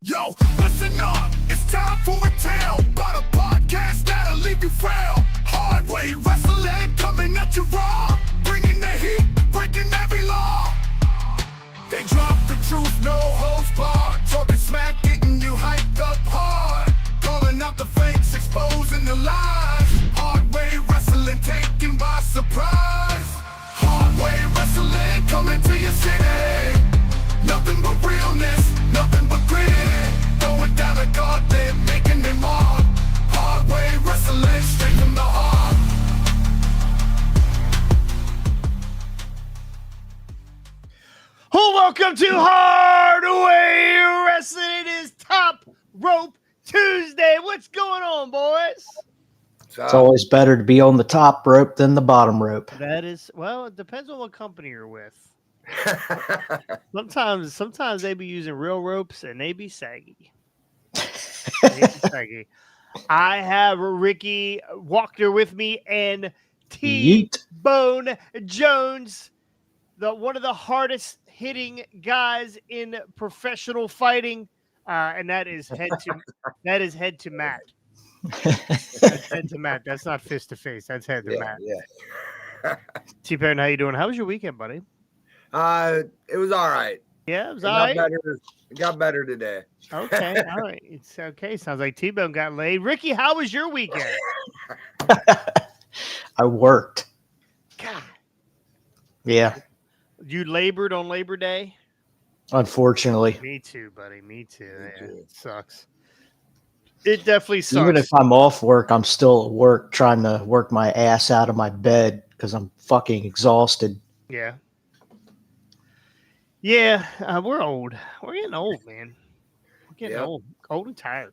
Yo, listen up, it's time for a tale about a podcast that'll leave you frail. Hard way wrestling coming at you raw, bringing the heat, breaking every law. They drop the truth, no holds barred, talking smack, getting you hyped up hard, calling out the fakes, exposing the lies. Hard way wrestling taken by surprise. Hard way wrestling coming to your city. Nothing but realness, nothing but grit. Going down the gauntlet, making them all. Hard way wrestling straight from the heart. Welcome to Hard Way Wrestling. It is Top Rope Tuesday. What's going on, boys? It's always better to be on the top rope than the bottom rope. That is, well, it depends on what company you're with. Sometimes they be using real ropes and they be saggy. I have Ricky Walker with me and T-Bone Jones, one of the hardest hitting guys in professional fighting, and that is head to mat. That's head to mat. That's not fist to face. That's head to mat. Yeah. T-Bone, how you doing? How was your weekend, buddy? It was all right. Yeah, it was all right. It got better today. Okay, all right. It's okay. Sounds like T-Bone got laid. Ricky, how was your weekend? I worked. God. Yeah. You labored on Labor Day? Unfortunately. Me too, buddy. Me too. Yeah, it sucks. It definitely sucks. Even if I'm off work, I'm still at work trying to work my ass out of my bed because I'm fucking exhausted. Yeah. Yeah, we're old. We're getting old, man. We're getting old. Old and tired.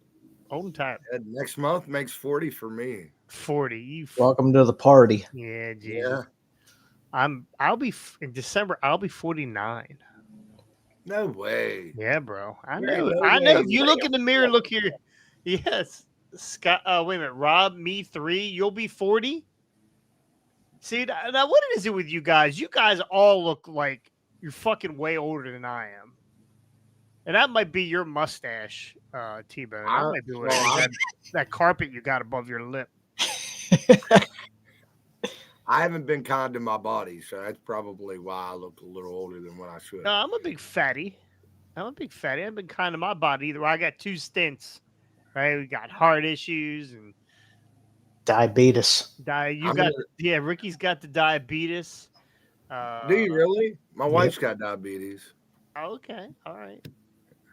Old and tired. Next month makes 40 for me. 40. Welcome to the party. Yeah, Jesus. Yeah. I'll be in December. I'll be 49. No way. Yeah, bro. I Yeah, know. no I know. way. If you look in the mirror, look here. Yes, Scott. Wait a minute. Rob, me 3. You'll be 40. See now, what is it with you guys? You guys all look like you're fucking way older than I am, and that might be your mustache, T-Bone. That might be what it is. That carpet you got above your lip. I haven't been kind to my body, so that's probably why I look a little older than what I should. No, I'm a big fatty. I haven't been kind to my body either. I got 2 stints. Right, we got heart issues and Diabetes. Ricky's got the diabetes. Do you really? My wife's got diabetes. Okay, all right.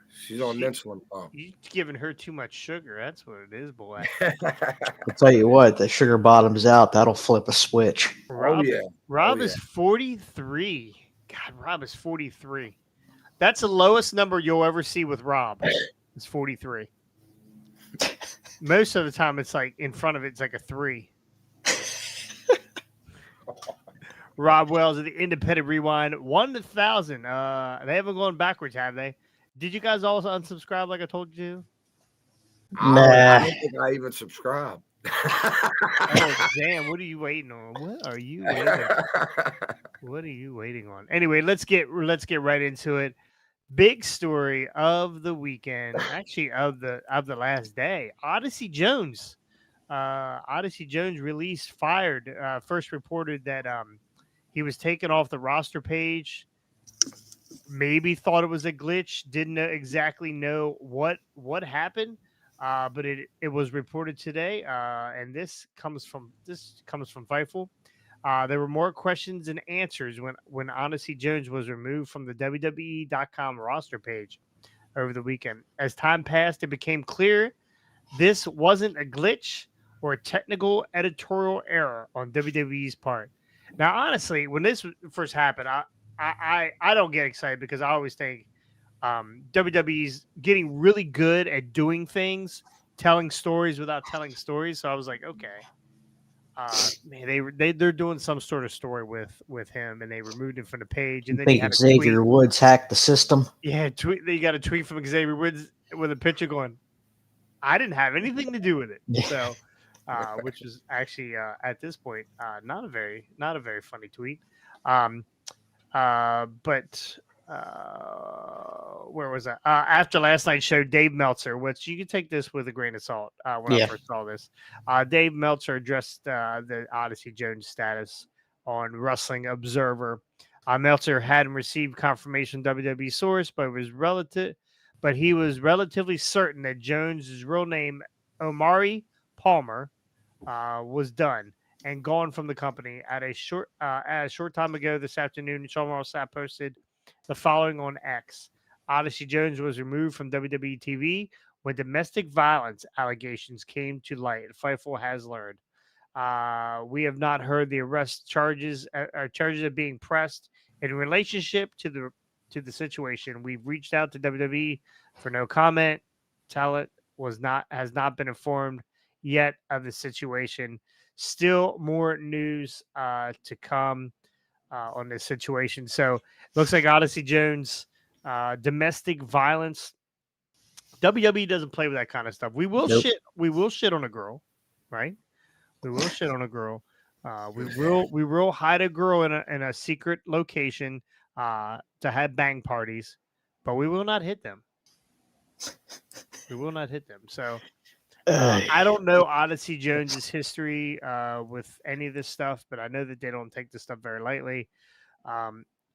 She's on insulin pump. You giving her too much sugar. That's what it is, boy. I'll tell you what, the sugar bottom's out. That'll flip a switch. Rob is 43. God, Rob is 43. That's the lowest number you'll ever see with Rob. It's 43. Most of the time, it's like in front of it, it's like a 3. Rob Wells of the Independent Rewind, 1,000. They haven't gone backwards, have they? Did you guys also unsubscribe like I told you to? Nah. I don't think I even subscribe. Oh, damn. What are you waiting on? What are you waiting on? What are you waiting on? Anyway, let's get right into it. Big story of the weekend, actually of the last day. Odyssey Jones fired. First reported that he was taken off the roster page. Maybe thought it was a glitch. Didn't exactly know what happened. But it was reported today, and this comes from Fightful. There were more questions and answers when Odyssey Jones was removed from the WWE.com roster page over the weekend. As time passed, it became clear this wasn't a glitch or a technical editorial error on WWE's part. Now, honestly, when this first happened, I don't get excited because I always think WWE's getting really good at doing things, telling stories without telling stories. So I was like, okay. Man, they're doing some sort of story with him, and they removed him from the page. And then I think Xavier Woods hacked the system. Yeah, they got a tweet from Xavier Woods with a picture going, "I didn't have anything to do with it." So, which is actually at this point not a very funny tweet. But where was that? After last night's show, Dave Meltzer, which you can take this with a grain of salt. When I Yeah. first saw this, Dave Meltzer addressed the Odyssey Jones status on Wrestling Observer. Meltzer hadn't received confirmation from WWE source, but he was relatively certain that Jones's real name, Omari Palmer, was done and gone from the company at a short time ago this afternoon. Sean Ross Sapp posted the following on X. Odyssey Jones was removed from WWE TV when domestic violence allegations came to light. Fightful has learned. We have not heard the arrest charges. Charges are being pressed in relationship to the situation. We've reached out to WWE for no comment. Talent has not been informed yet of the situation. Still more news to come on this situation. So looks like Odyssey Jones, domestic violence. WWE doesn't play with that kind of stuff. We will Nope. shit. We will shit on a girl, right? We will shit on a girl. We will hide a girl in a secret location to have bang parties, but we will not hit them. We will not hit them. So I don't know Odyssey Jones's history with any of this stuff, but I know that they don't take this stuff very lightly.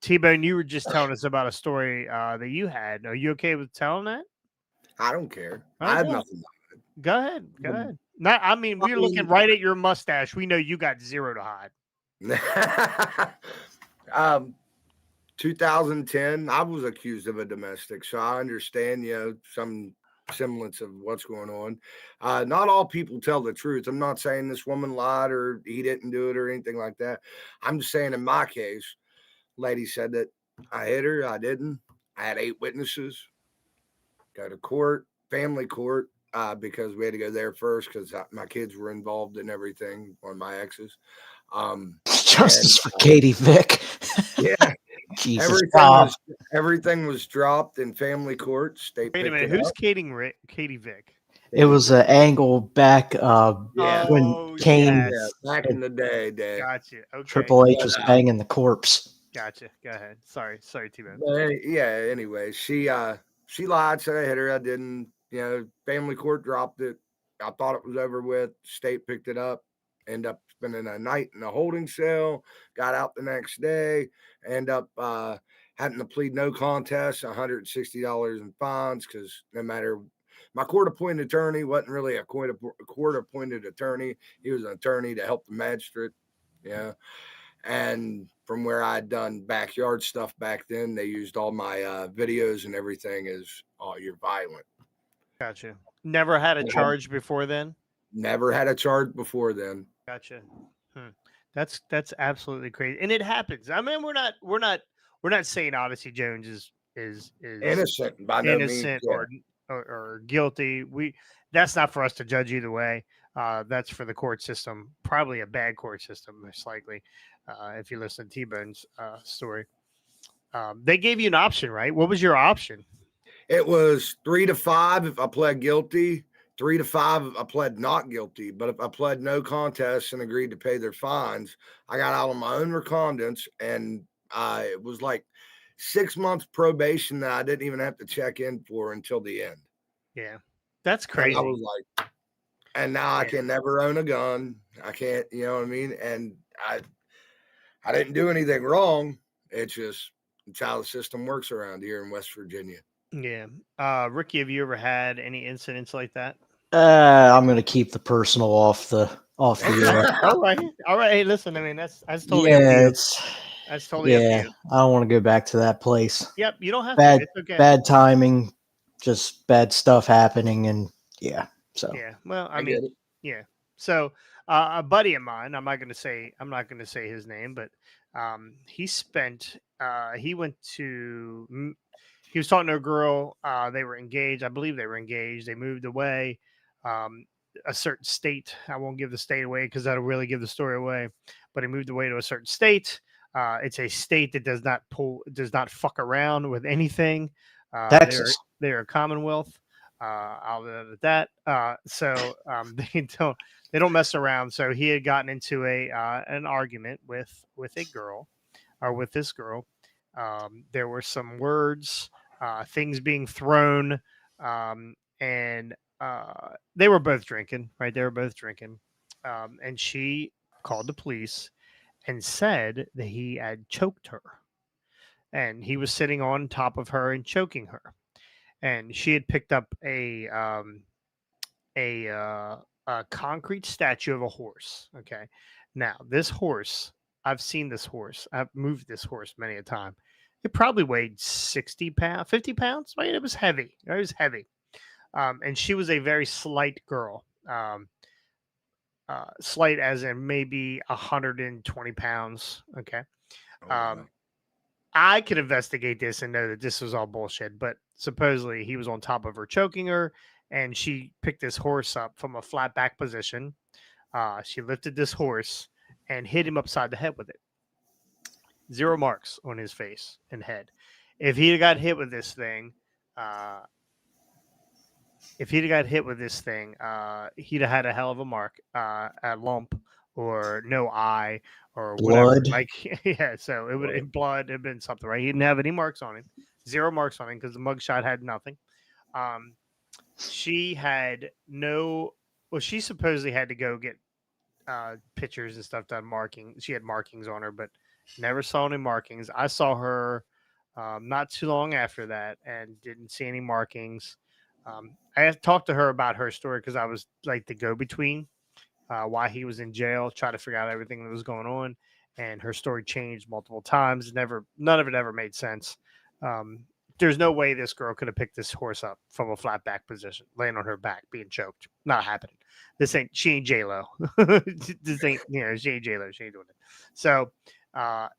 T-Bone, you were just telling us about a story that you had. Are you okay with telling that? I don't care. All I right, have go. nothing. Go ahead. Go ahead. Not, I mean, we're looking right at your mustache. We know you got zero to hide. 2010, I was accused of a domestic, so I understand, some semblance of what's going on. Not all people tell the truth. I'm not saying this woman lied or he didn't do it or anything like that. I'm just saying in my case, lady said that I hit her, I didn't. I had 8 witnesses. Go to court, family court, because we had to go there first because my kids were involved in everything on my exes. Justice for Katie Vick. Yeah. Jesus, Bob. Everything was dropped in family court. State Wait a picked minute. it Who's up. Katie Vick? It was an angle back Yeah. when Oh, Kane, yes. Back in the day. Gotcha. Okay. Triple H was banging the corpse. Gotcha. Go ahead. Sorry, T-Bone. Anyway, she lied, said I hit her. I didn't. Family court dropped it. I thought it was over with. State picked it up. End up spending a night in a holding cell. Got out the next day. End up having to plead no contest, $160 in fines because no matter. My court-appointed attorney wasn't really a court-appointed attorney. He was an attorney to help the magistrate. Yeah. And from where I'd done backyard stuff back then, they used all my videos and everything as, oh, you're violent. Gotcha. Never had a charge before then? Never had a charge before then. Gotcha. That's absolutely crazy. And it happens. I mean, we're not saying Odyssey Jones is Innocent by no means. innocent Yeah. or guilty. That's not for us to judge either way. That's for the court system, probably a bad court system, most likely. If you listen to T-Bone's story, they gave you an option, right? What was your option? It was 3 to 5 if I pled guilty, 3 to 5 if I pled not guilty. But if I pled no contest and agreed to pay their fines, I got out on my own recognizance, and it was like 6 months probation that I didn't even have to check in for until the end. Yeah, that's crazy. And I was like, and now I can never own a gun. I can't, you know what I mean? And I didn't do anything wrong. It's just it's how the system works around here in West Virginia. Yeah. Ricky, have you ever had any incidents like that? I'm gonna keep the personal off the air. All right. Hey, listen. I mean, that's totally Yeah, up to you. it's That's totally up to yeah. you. I don't want to go back to that place. Yep. You don't have Bad, to. It's okay. bad timing, just bad stuff happening, and yeah. So Yeah. Well, I get mean, it. yeah. So a buddy of mine, I'm not going to say his name, but he was talking to a girl. They were engaged. I believe they were engaged. They moved away. A certain state. I won't give the state away because that'll really give the story away. But he moved away to a certain state. It's a state that does not fuck around with anything. Texas. They're a commonwealth. I'll leave it at that. So they don't mess around. So he had gotten into an argument with a girl, or with this girl. There were some words, things being thrown, and they were both drinking, right? They were both drinking. And she called the police and said that he had choked her. And he was sitting on top of her and choking her. And she had picked up a concrete statue of a horse. Okay. Now, this horse, I've seen this horse. I've moved this horse many a time. It probably weighed 60 pounds, 50 pounds. Right? It was heavy. It was heavy. And she was a very slight girl. Slight as in maybe 120 pounds. Okay. Oh, wow. I could investigate this and know that this was all bullshit, but supposedly he was on top of her choking her, and she picked this horse up from a flat back position. She lifted this horse and hit him upside the head with it. 0 marks on his face and head. If he'd have got hit with this thing, he'd have had a hell of a mark, a lump, or no eye, or whatever. Blood. Like, yeah, so it would in blood have been something, right? He didn't have any marks on him, 0 marks on him because the mugshot had nothing. She had no. Well, she supposedly had to go get pictures and stuff done, marking. She had markings on her, but never saw any markings. I saw her not too long after that and didn't see any markings. I had talked to her about her story because I was like the go-between. Why he was in jail, try to figure out everything that was going on, and her story changed multiple times. None of it ever made sense. There's no way this girl could have picked this horse up from a flat back position, laying on her back, being choked. Not happening. She ain't J-Lo. This ain't, she ain't J-Lo. She ain't doing it. So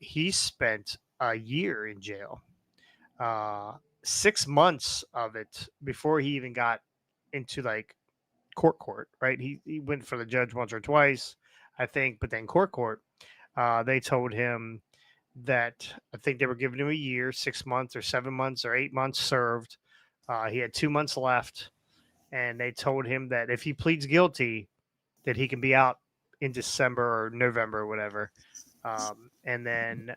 he spent a year in jail. 6 months of it before he even got into like court, right? He went for the judge once or twice, I think, but then court, they told him that I think they were giving him a year, 6 months or 7 months or 8 months served. He had 2 months left, and they told him that if he pleads guilty, that he can be out in December or November or whatever. And then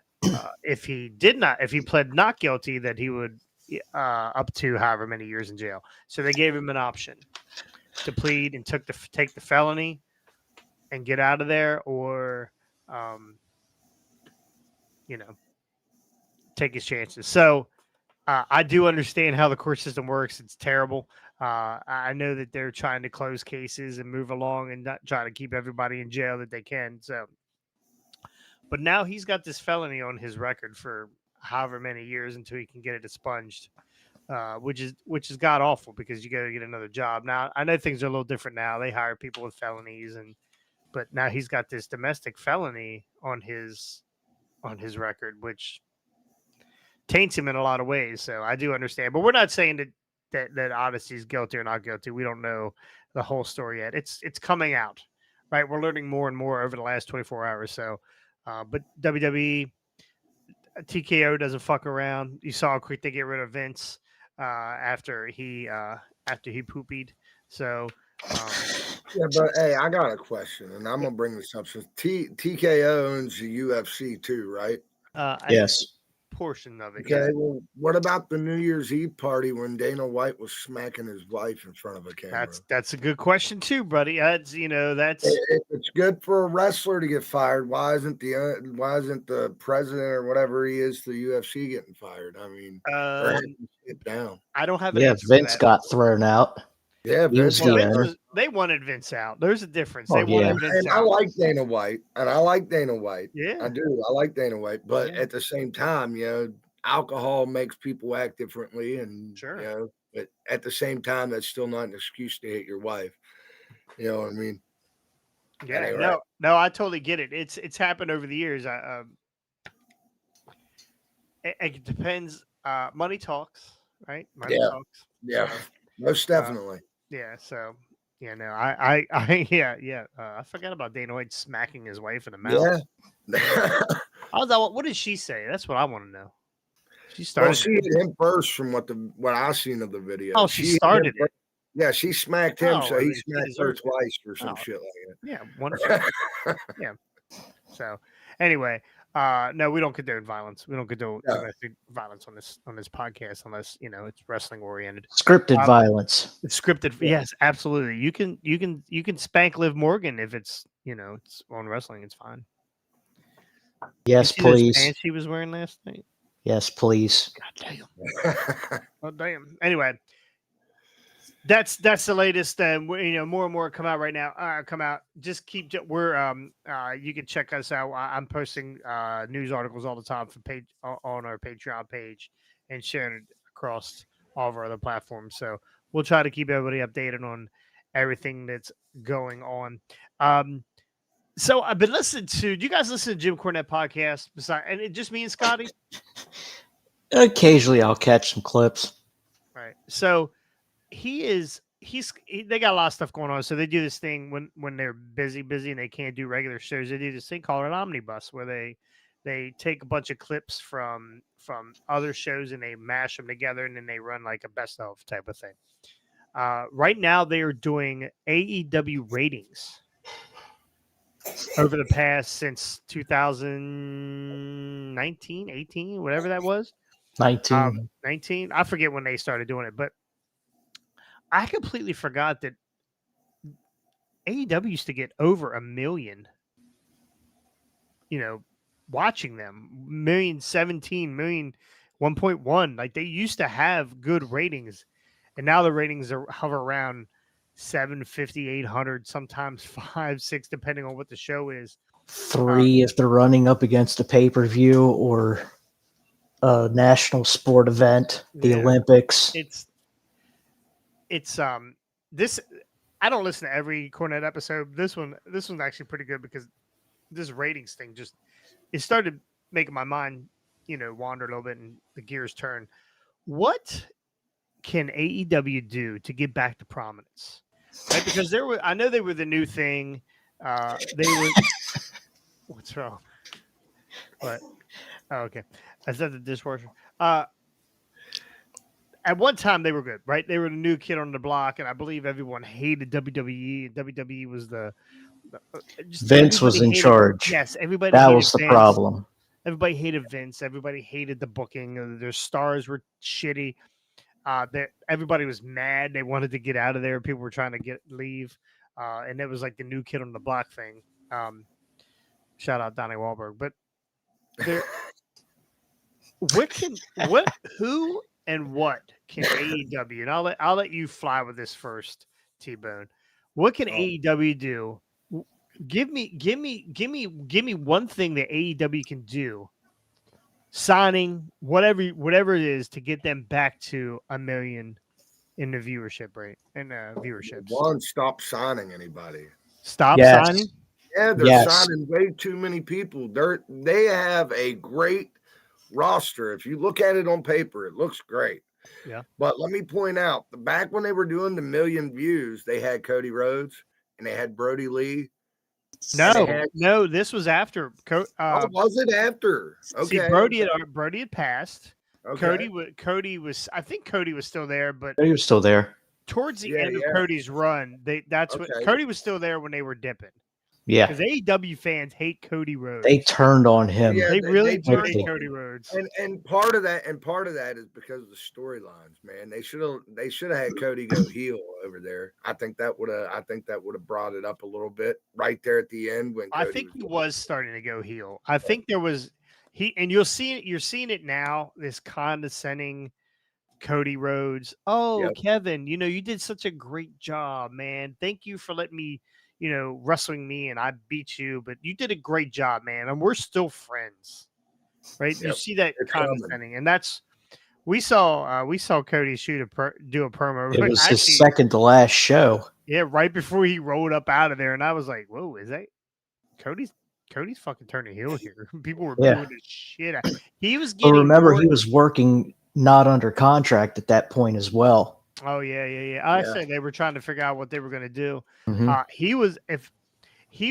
if he pled not guilty, that he would up to however many years in jail. So they gave him an option to plead and take the felony and get out of there, or take his chances. So I do understand how the court system works. It's terrible. I know that they're trying to close cases and move along and not try to keep everybody in jail that they can. So, but now he's got this felony on his record for however many years until he can get it expunged. Which is god awful because you got to get another job. Now I know things are a little different now. They hire people with felonies, but now he's got this domestic felony on his record, which taints him in a lot of ways. So I do understand, but we're not saying that Odyssey's guilty or not guilty. We don't know the whole story yet. It's coming out, right? We're learning more and more over the last 24 hours. So, but WWE, TKO doesn't fuck around. You saw how quick they get rid of Vince. After he poopied. So yeah, but hey, I got a question, and I'm gonna bring this up. So TKO owns the UFC too, right? Yes. Portion of it. Okay. Yeah. Well, what about the New Year's Eve party when Dana White was smacking his wife in front of a camera? That's a good question too, buddy. If it's good for a wrestler to get fired, why isn't the president or whatever he is to the UFC getting fired? I mean, get down. I don't have. Vince got thrown out. Yeah, Vince. They wanted Vince out. There's a difference. Oh, they wanted Vince out. I like Dana White, Yeah, I do. I like Dana White, but at the same time, alcohol makes people act differently, and sure. But at the same time, that's still not an excuse to hit your wife. You know what I mean? Yeah. Anyway. No, I totally get it. It's happened over the years. It depends. Money talks, right? Money talks. Yeah. So, most definitely. Yeah, so I forgot about Dana White smacking his wife in the mouth. Yeah. What did she say? That's what I want to know. She started. Well, she hit him first from what I seen of the video. Oh, she started it. Yeah, she smacked him, so he she smacked her twice or some shit like that. Yeah, wonderful. Yeah. So anyway, No, we don't condone violence. We don't condone No. domestic violence on this podcast unless it's wrestling oriented. Scripted violence. It's scripted. Yes, absolutely. You can spank Liv Morgan if it's it's on wrestling. It's fine. Yes, You see those please. pants she was wearing last night. Yes, please. God damn. Oh damn. Anyway, that's the latest. More and more come out right now. Come out. Just keep. We're you can check us out. I'm posting news articles all the time on our Patreon page and sharing it across all of our other platforms. So we'll try to keep everybody updated on everything that's going on. So I've been listening to. Do you guys listen to Jim Cornette podcast? And it just me and Scotty. Occasionally, I'll catch some clips. Right. So they got a lot of stuff going on. So they do this thing when they're busy and they can't do regular shows. They do this thing called an omnibus where they take a bunch of clips from other shows and they mash them together and then they run like a best of type of thing. Right now they are doing AEW ratings over the past since 2019, 18, whatever that was. 19. 19. I forget when they started doing it, but I completely forgot that AEW used to get over 1 million, watching them. 1,017,000, 1.1. Like they used to have good ratings, and now the ratings hover around 750, 800, sometimes 5, 6, depending on what the show is. 3 if they're running up against a pay-per-view or a national sport event, the Olympics. It's this. I don't listen to every Cornette episode. This one's actually pretty good because this ratings thing it started making my mind wander a little bit and the gears turn. What can AEW do to get back to prominence? Right? Because I know they were the new thing. They were. What's wrong? What? Oh, okay. I said the dishwasher. At one time they were good, right? They were the new kid on the block, and I believe everyone hated WWE. WWE was Vince was in charge. Yes, everybody. That was the problem. Everybody hated Vince. Everybody hated the booking. Their stars were shitty. Everybody was mad. They wanted to get out of there. People were trying to leave, and it was like the new kid on the block thing. Shout out Donnie Wahlberg, but who and what can AEW? And I'll let you fly with this first, T-Bone. What can AEW do? Give me one thing that AEW can do. Signing whatever it is to get them back to 1 million in the viewership rate and viewerships. One, stop signing anybody. Stop signing. Yeah, they're signing way too many people. They have a great roster. If you look at it on paper, it looks great. Yeah. But let me point out, back when they were doing the 1 million views, they had Cody Rhodes and they had Brody Lee. No, this was after. Was it after? Okay. See, Brody had passed. Okay. Cody was. I think Cody was still there, but He was still there. Towards the end of Cody's run, what Cody was still there when they were dipping. Yeah, because AEW fans hate Cody Rhodes. They turned on him. Yeah, they really turned Cody Rhodes. And part of that is because of the storylines, man. They should have had Cody go heel over there. I think that would have brought it up a little bit right there at the end when Cody I think he was starting to go heel. I think there was and you're seeing it now, this condescending Cody Rhodes. Oh, yep. Kevin, you did such a great job, man. Thank you for letting me wrestling me and I beat you, but you did a great job, man. And we're still friends, right? Yep. You see that condescending, and that's we saw Cody do a promo. It was his second to last show. Yeah, right before he rolled up out of there, and I was like, "Whoa, is that Cody's fucking turning heel here?" People were booing the shit out. He was getting. Remember, he was working not under contract at that point as well. Oh yeah. I said they were trying to figure out what they were going to do. Mm-hmm. He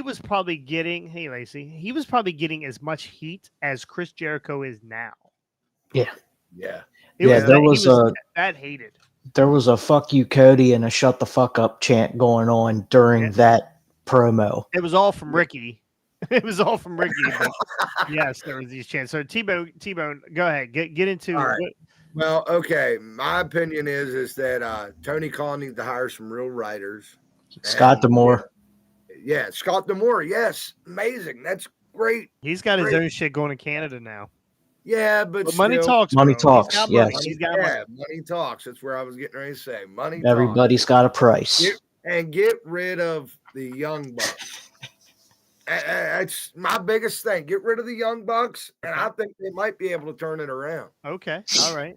was probably getting. Hey, Lacey, he was probably getting as much heat as Chris Jericho is now. Yeah. There was that hated. There was a "fuck you, Cody" and a "shut the fuck up" chant going on during that promo. It was all from Ricky. It was all from Ricky, but yes, there was these chants. So T-Bone, go ahead, get into All right. what. Well, okay. My opinion is that Tony Khan needs to hire some real writers. Scott And, Demore. Yeah, Scott Demore. Yes, amazing. That's great. He's got his Great. own shit going to Canada now. Yeah, but But money still, talks. Money bro. talks, He's got yes. money. He's got money. money talks. That's where I was getting ready to say. Money Everybody's got a price. talks. And get rid of the Young Bucks. That's my biggest thing. Get rid of the Young Bucks, and I think they might be able to turn it around. Okay, all right.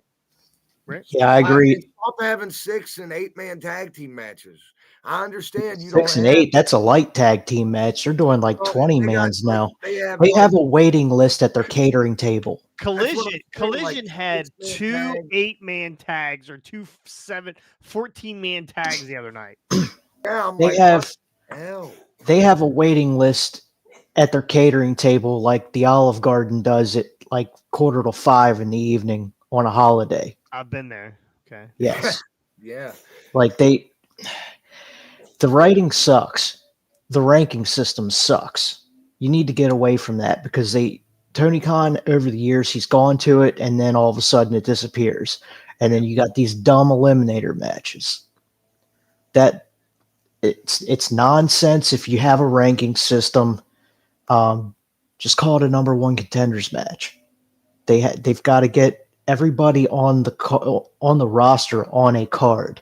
Yeah, I agree. Stop having 6 and 8 man tag team matches. I understand you 6 don't and have 8. That's a light tag team match. They're doing like well, 20 they got, mans now. They have, They have a waiting list at their catering table. Collision like had 6-man 2 tags. 8-man tags or 14-man tags the other night. Yeah, I'm They like, have what the hell? they have a waiting list at their catering table like the Olive Garden does at like 4:45 in the evening on a holiday. I've been there. Okay. Yes. Yeah. Like the writing sucks. The ranking system sucks. You need to get away from that because Tony Khan over the years he's gone to it and then all of a sudden it disappears. And then you got these dumb eliminator matches. That it's nonsense if you have a ranking system. Just call it a number one contenders match. They've got to get everybody on the roster on a card,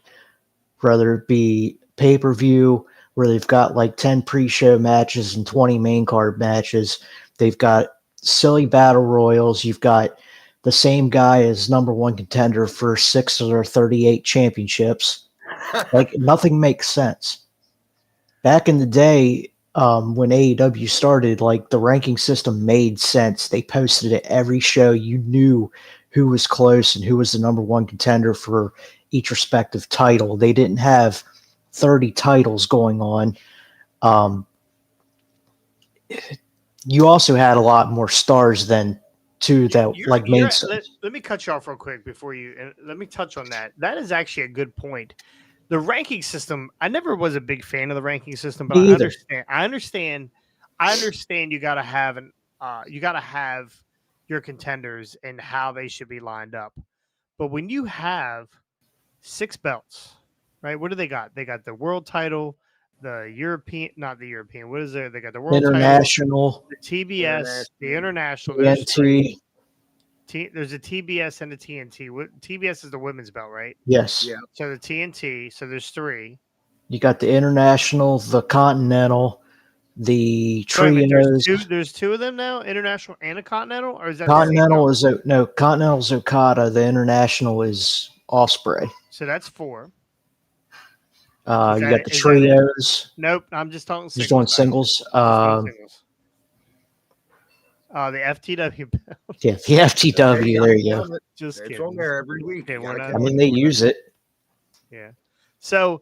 whether it be pay-per-view where they've got like 10 pre-show matches and 20 main card matches. They've got silly battle royals. You've got the same guy as number one contender for 6 or 38 championships. Like nothing makes sense. Back in the day, when AEW started, like the ranking system made sense. They posted it every show. You knew who was close and who was the number one contender for each respective title. They didn't have 30 titles going on. You also had a lot more stars than two that like made sense. Let me cut you off real quick before you, and let me touch on that. That is actually a good point. The ranking system, I never was a big fan of the ranking system, but I understand you got to have your contenders and how they should be lined up. But when you have 6 belts, right? What do they got? They got the world title, the European, not the European. What is there? They got the world International, title, the TBS, the international. TNT. There's a TBS and a TNT. TBS is the women's belt, right? Yes. Yeah. So the TNT. So there's 3. You got the international, the continental, the trios. There's 2 of them now, international and a continental, or is that Continental is Continental's Okada. The international is Ospreay. So that's 4. You got the trios. Nope, I'm just talking singles. Just doing singles. The FTW belt. Yeah, the FTW. There you go. Just It's kidding. on there every week. Okay, we're You gotta not- I mean, they use it. Yeah. So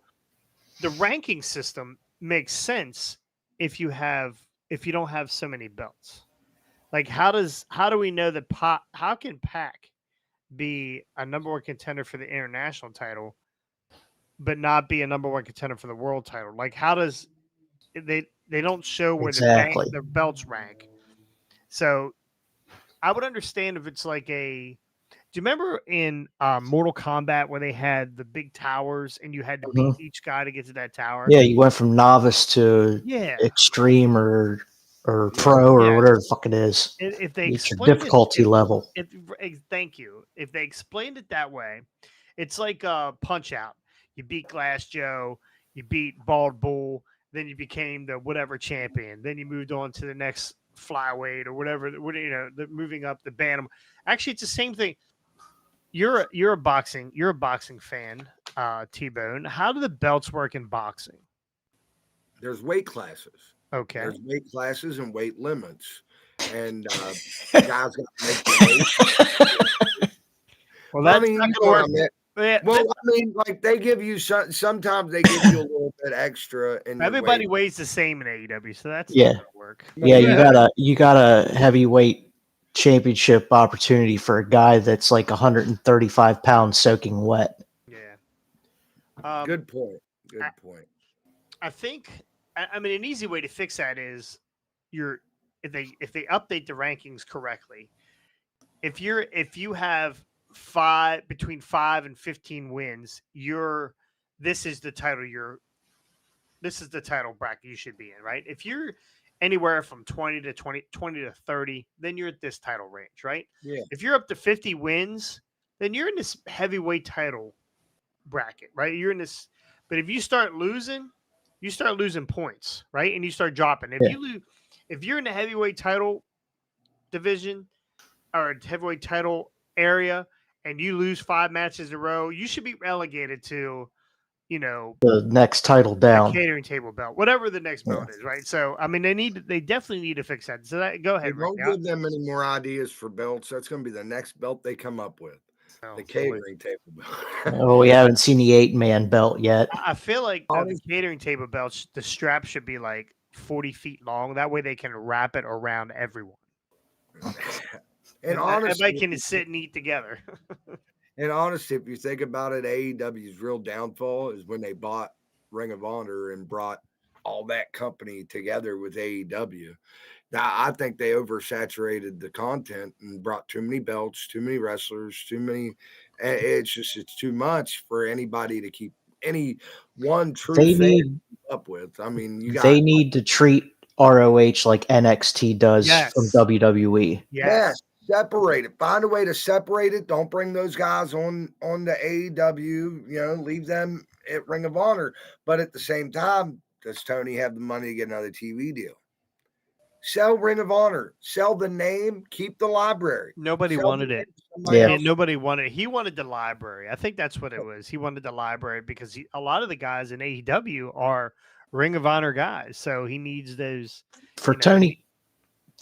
the ranking system makes sense if you don't have so many belts. Like how do we know that how can Pac be a number one contender for the international title but not be a number one contender for the world title? Like how does they don't show where the belts rank. So I would understand if it's like do you remember in Mortal Kombat where they had the big towers and you had to beat each guy to get to that tower? Yeah, you went from novice to extreme or pro or whatever the fuck it is. If they it's your difficulty level. Thank you. If they explained it that way, it's like Punch Out. You beat Glass Joe, you beat Bald Bull, then you became the whatever champion. Then you moved on to the next flyweight or whatever. Moving up the bantam. Actually, it's the same thing. You're a boxing fan, T-Bone. How do the belts work in boxing? There's weight classes. Okay. There's weight classes and weight limits, and guys got to make the weight. Well, that's not gonna work. Well, I mean, like they give you sometimes they give you a little bit extra. Everybody weighs the same in AEW, so that's not gonna work. Yeah, you got a heavyweight championship opportunity for a guy that's like 135 pounds soaking wet. Yeah. Good point. Good point. I think. I mean, an easy way to fix that is if they update the rankings correctly, if you have between 5 and 15 wins, this is the title bracket you should be in, right? If you're anywhere from 20 to 30, then you're at this title range, right? Yeah. If you're up to 50 wins, then you're in this heavyweight title bracket, right? You're in this, but if you start losing points, right? And you start dropping. If Yeah. you lose, if you're in the heavyweight title division or heavyweight title area and you lose 5 matches in a row, you should be relegated to, The next title the down. catering table belt, whatever the next belt is, right? So, I mean, they definitely need to fix that. So go Hey, ahead, Rick. don't give them any more ideas for belts. That's going to be the next belt they come up with. Oh, The boy. catering table belt. Oh, we haven't seen the 8-man belt yet. I feel like the Honest- catering table belts, the strap should be like 40 feet long. That way they can wrap it around everyone. And honestly, everybody can sit and eat together. if you think about it, AEW's real downfall is when they bought Ring of Honor and brought all that company together with AEW. Now, I think they oversaturated the content and brought too many belts, too many wrestlers, too many. It's too much for anybody to keep any one true They fan need to keep up with. I mean, you got they need to treat ROH like NXT does Yes. from WWE. yes, separate it. Find a way to separate it. Don't bring those guys on the AEW. Leave them at Ring of Honor. But at the same time, does Tony have the money to get another TV deal? Sell Ring of Honor. Sell the name. Keep the library. Nobody Sell wanted the it. name to somebody Yeah. Yeah, else. nobody wanted it. He wanted the library. I think that's what it was. He wanted the library because a lot of the guys in AEW are Ring of Honor guys. So he needs those. For You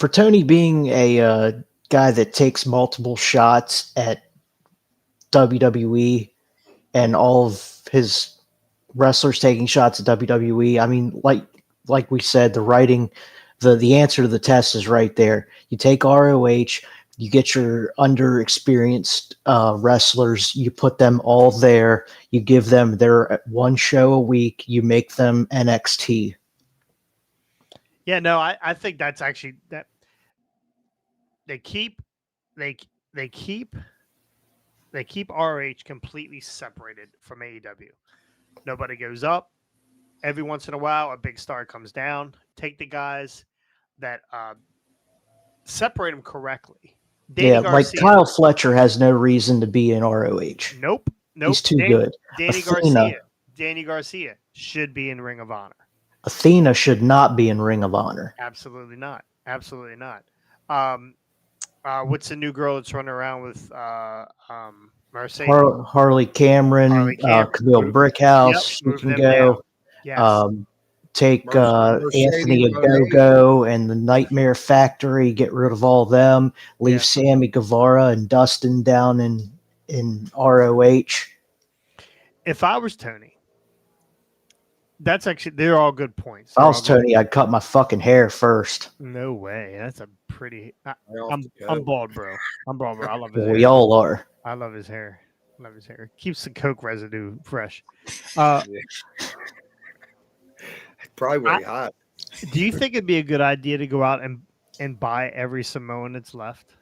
know, Tony being a guy that takes multiple shots at WWE and all of his wrestlers taking shots at WWE. I mean, like we said, the writing, the answer to the test is right there. You take ROH, you get your underexperienced wrestlers, you put them all there, you give them their one show a week, you make them NXT. Yeah, no, I think that's actually that they keep ROH completely separated from AEW. Nobody goes up. Every once in a while, a big star comes down. Take the guys that separate them correctly. Danny Yeah, like Garcia. Kyle Fletcher has no reason to be in ROH. Nope. He's too good. Danny Athena. Danny Garcia should be in Ring of Honor. Athena should not be in Ring of Honor. Absolutely not. Absolutely not. What's the new girl that's running around with Mercedes? Harley Cameron, Harley Cameron. Camille Brickhouse, Yep, she move can them go. down. Yes. Take Mercedes Anthony Moné. Ogogo and the Nightmare Factory, get rid of all them, leave Yeah. Sammy Guevara and Dustin down in ROH. If I was Tony, they're all good points. If I They're was all good- Tony, I'd cut my fucking hair first. No way. That's a pretty. Right off I'm the I'm cut. bald, bro. I'm bald, bro. I love his We hair. all are. I love his hair. Love his hair. Keeps the coke residue fresh. Probably really hot. Do you think it'd be a good idea to go out and buy every Samoan that's left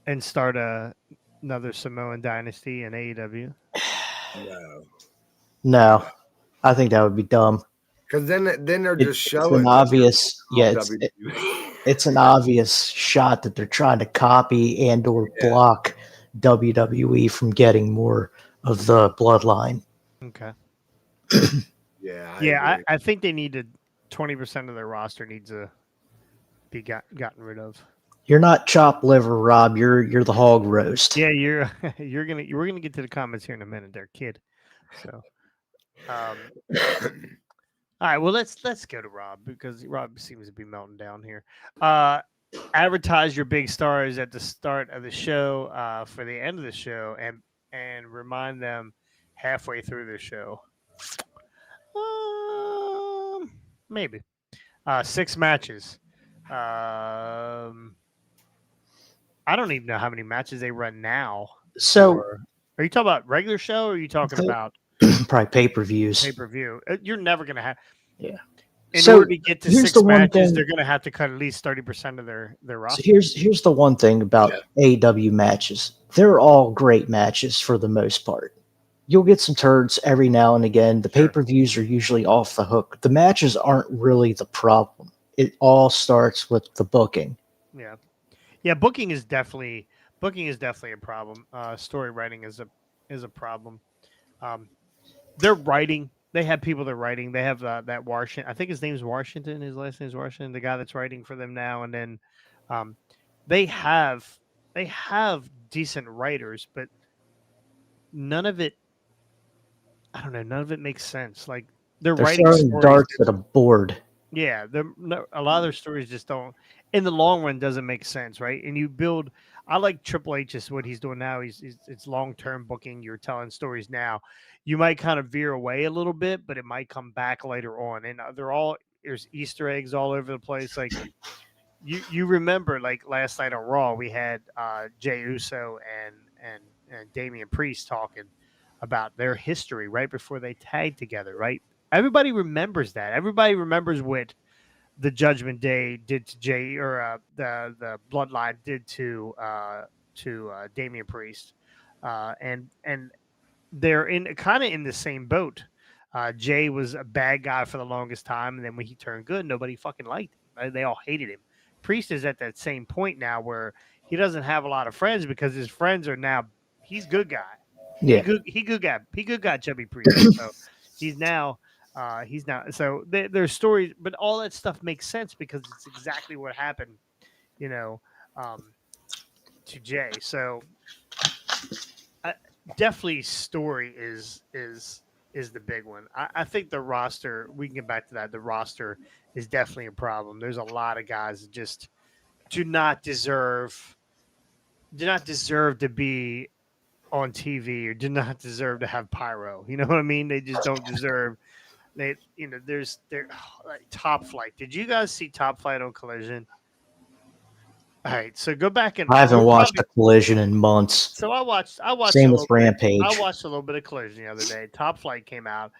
and start another Samoan dynasty in AEW? No. No, I think that would be dumb. Because then they're It's just showing an that obvious, they're yeah, on WWE. it's an obvious shot that they're trying to copy and or block WWE from getting more of the bloodline. Okay. Yeah. Yeah, agree. I think they need to 20% of their roster needs to be gotten rid of. You're not chopped liver, Rob. You're the hog roast. Yeah, we're gonna get to the comments here in a minute, there, kid. So, all right. Well, let's go to Rob because Rob seems to be melting down here. Advertise your big stars at the start of the show, for the end of the show, and remind them halfway through the show. Maybe 6 matches. I don't even know how many matches they run now. So Are you talking about regular show or are you talking Okay. about probably pay-per-views. pay-per-view? You're never going to have. Yeah. in So, order to get to here's 6 the one matches, thing- they're going to have to cut at least 30% of their So roster. here's the one thing about AEW matches. They're all great matches for the most part. You'll get some turds every now and again. The Sure. pay-per-views are usually off the hook. The matches aren't really the problem. It all starts with the booking. Yeah. Yeah, booking is definitely a problem. Story writing is a problem. They're writing. They have people that are writing. They have that Washington. I think his name's Washington. His last name is Washington. The guy that's writing for them now. And then um, they have decent writers, but none of it. I don't know. None of it makes sense. Like they're They're writing throwing stories. darts at a board. Yeah, a lot of their stories just don't, in the long run, doesn't make sense, right? And you build. I like Triple H is what he's doing now. It's long term booking. You're telling stories now. You might kind of veer away a little bit, but it might come back later on. And there's Easter eggs all over the place. Like you remember, like last night on Raw, we had Jey Uso and Damian Priest talking about their history right before they tagged together, right? Everybody remembers that. Everybody remembers what the Judgment Day did to Jay, or the Bloodline did to Damian Priest, and they're kind of in the same boat. Jay was a bad guy for the longest time, and then when he turned good, nobody fucking liked him. They all hated him. Priest is at that same point now where he doesn't have a lot of friends because his friends are now. He's good guy. Yeah. He good guy Chubby Priest. So he's now. So there's stories, but all that stuff makes sense because it's exactly what happened, to Jay. So definitely story is the big one. I think the roster, we can get back to that. The roster is definitely a problem. There's a lot of guys that just do not deserve to be on TV or do not deserve to have pyro. You know what I mean? They just don't deserve. There's like Top Flight. Did you guys see Top Flight on Collision? All right, so go back and I haven't watched a Collision in months. So I watched. Same a with little Rampage. I watched a little bit of Collision the other day. Top Flight came out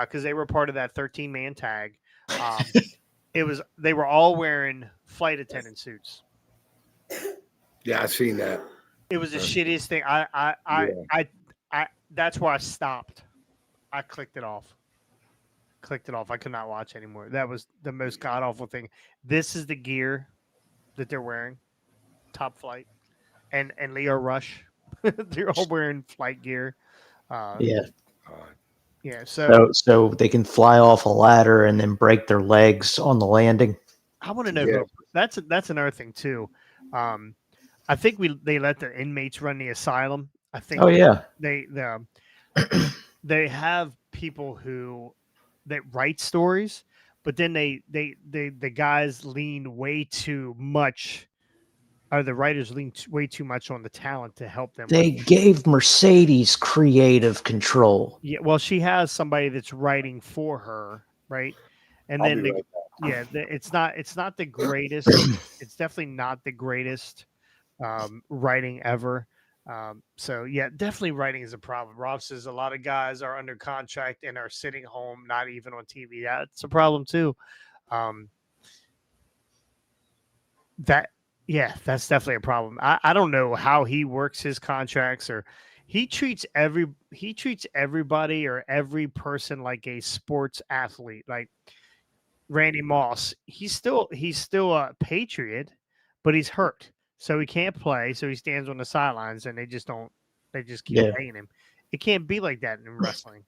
because they were part of that 13-man tag. They were all wearing flight attendant suits. Yeah, I seen that. It was the shittiest thing. I that's where I stopped. I clicked it off. I could not watch anymore. That was the most god awful thing. This is the gear that they're wearing. Top Flight and Leo Rush. They're all wearing flight gear. Yeah. Yeah. So they can fly off a ladder and then break their legs on the landing. I want to know. Yeah. That's another thing too. I think they let the inmates run the asylum. I think. Oh yeah. They have people that write stories, but then the guys lean way too much. Or the writers lean way too much on the talent to help them. They gave Mercedes creative control. Yeah, well, she has somebody that's writing for her, right? And then it's not the greatest. It's definitely not the greatest writing ever. So yeah, definitely writing is a problem. Rob says a lot of guys are under contract and are sitting home, not even on TV. That's a problem too. That's definitely a problem. I don't know how he works his contracts, or he treats everybody or every person like a sports athlete. Like Randy Moss, he's still a Patriot, but he's hurt, so he can't play. So he stands on the sidelines, and they just keep paying him. It can't be like that in wrestling,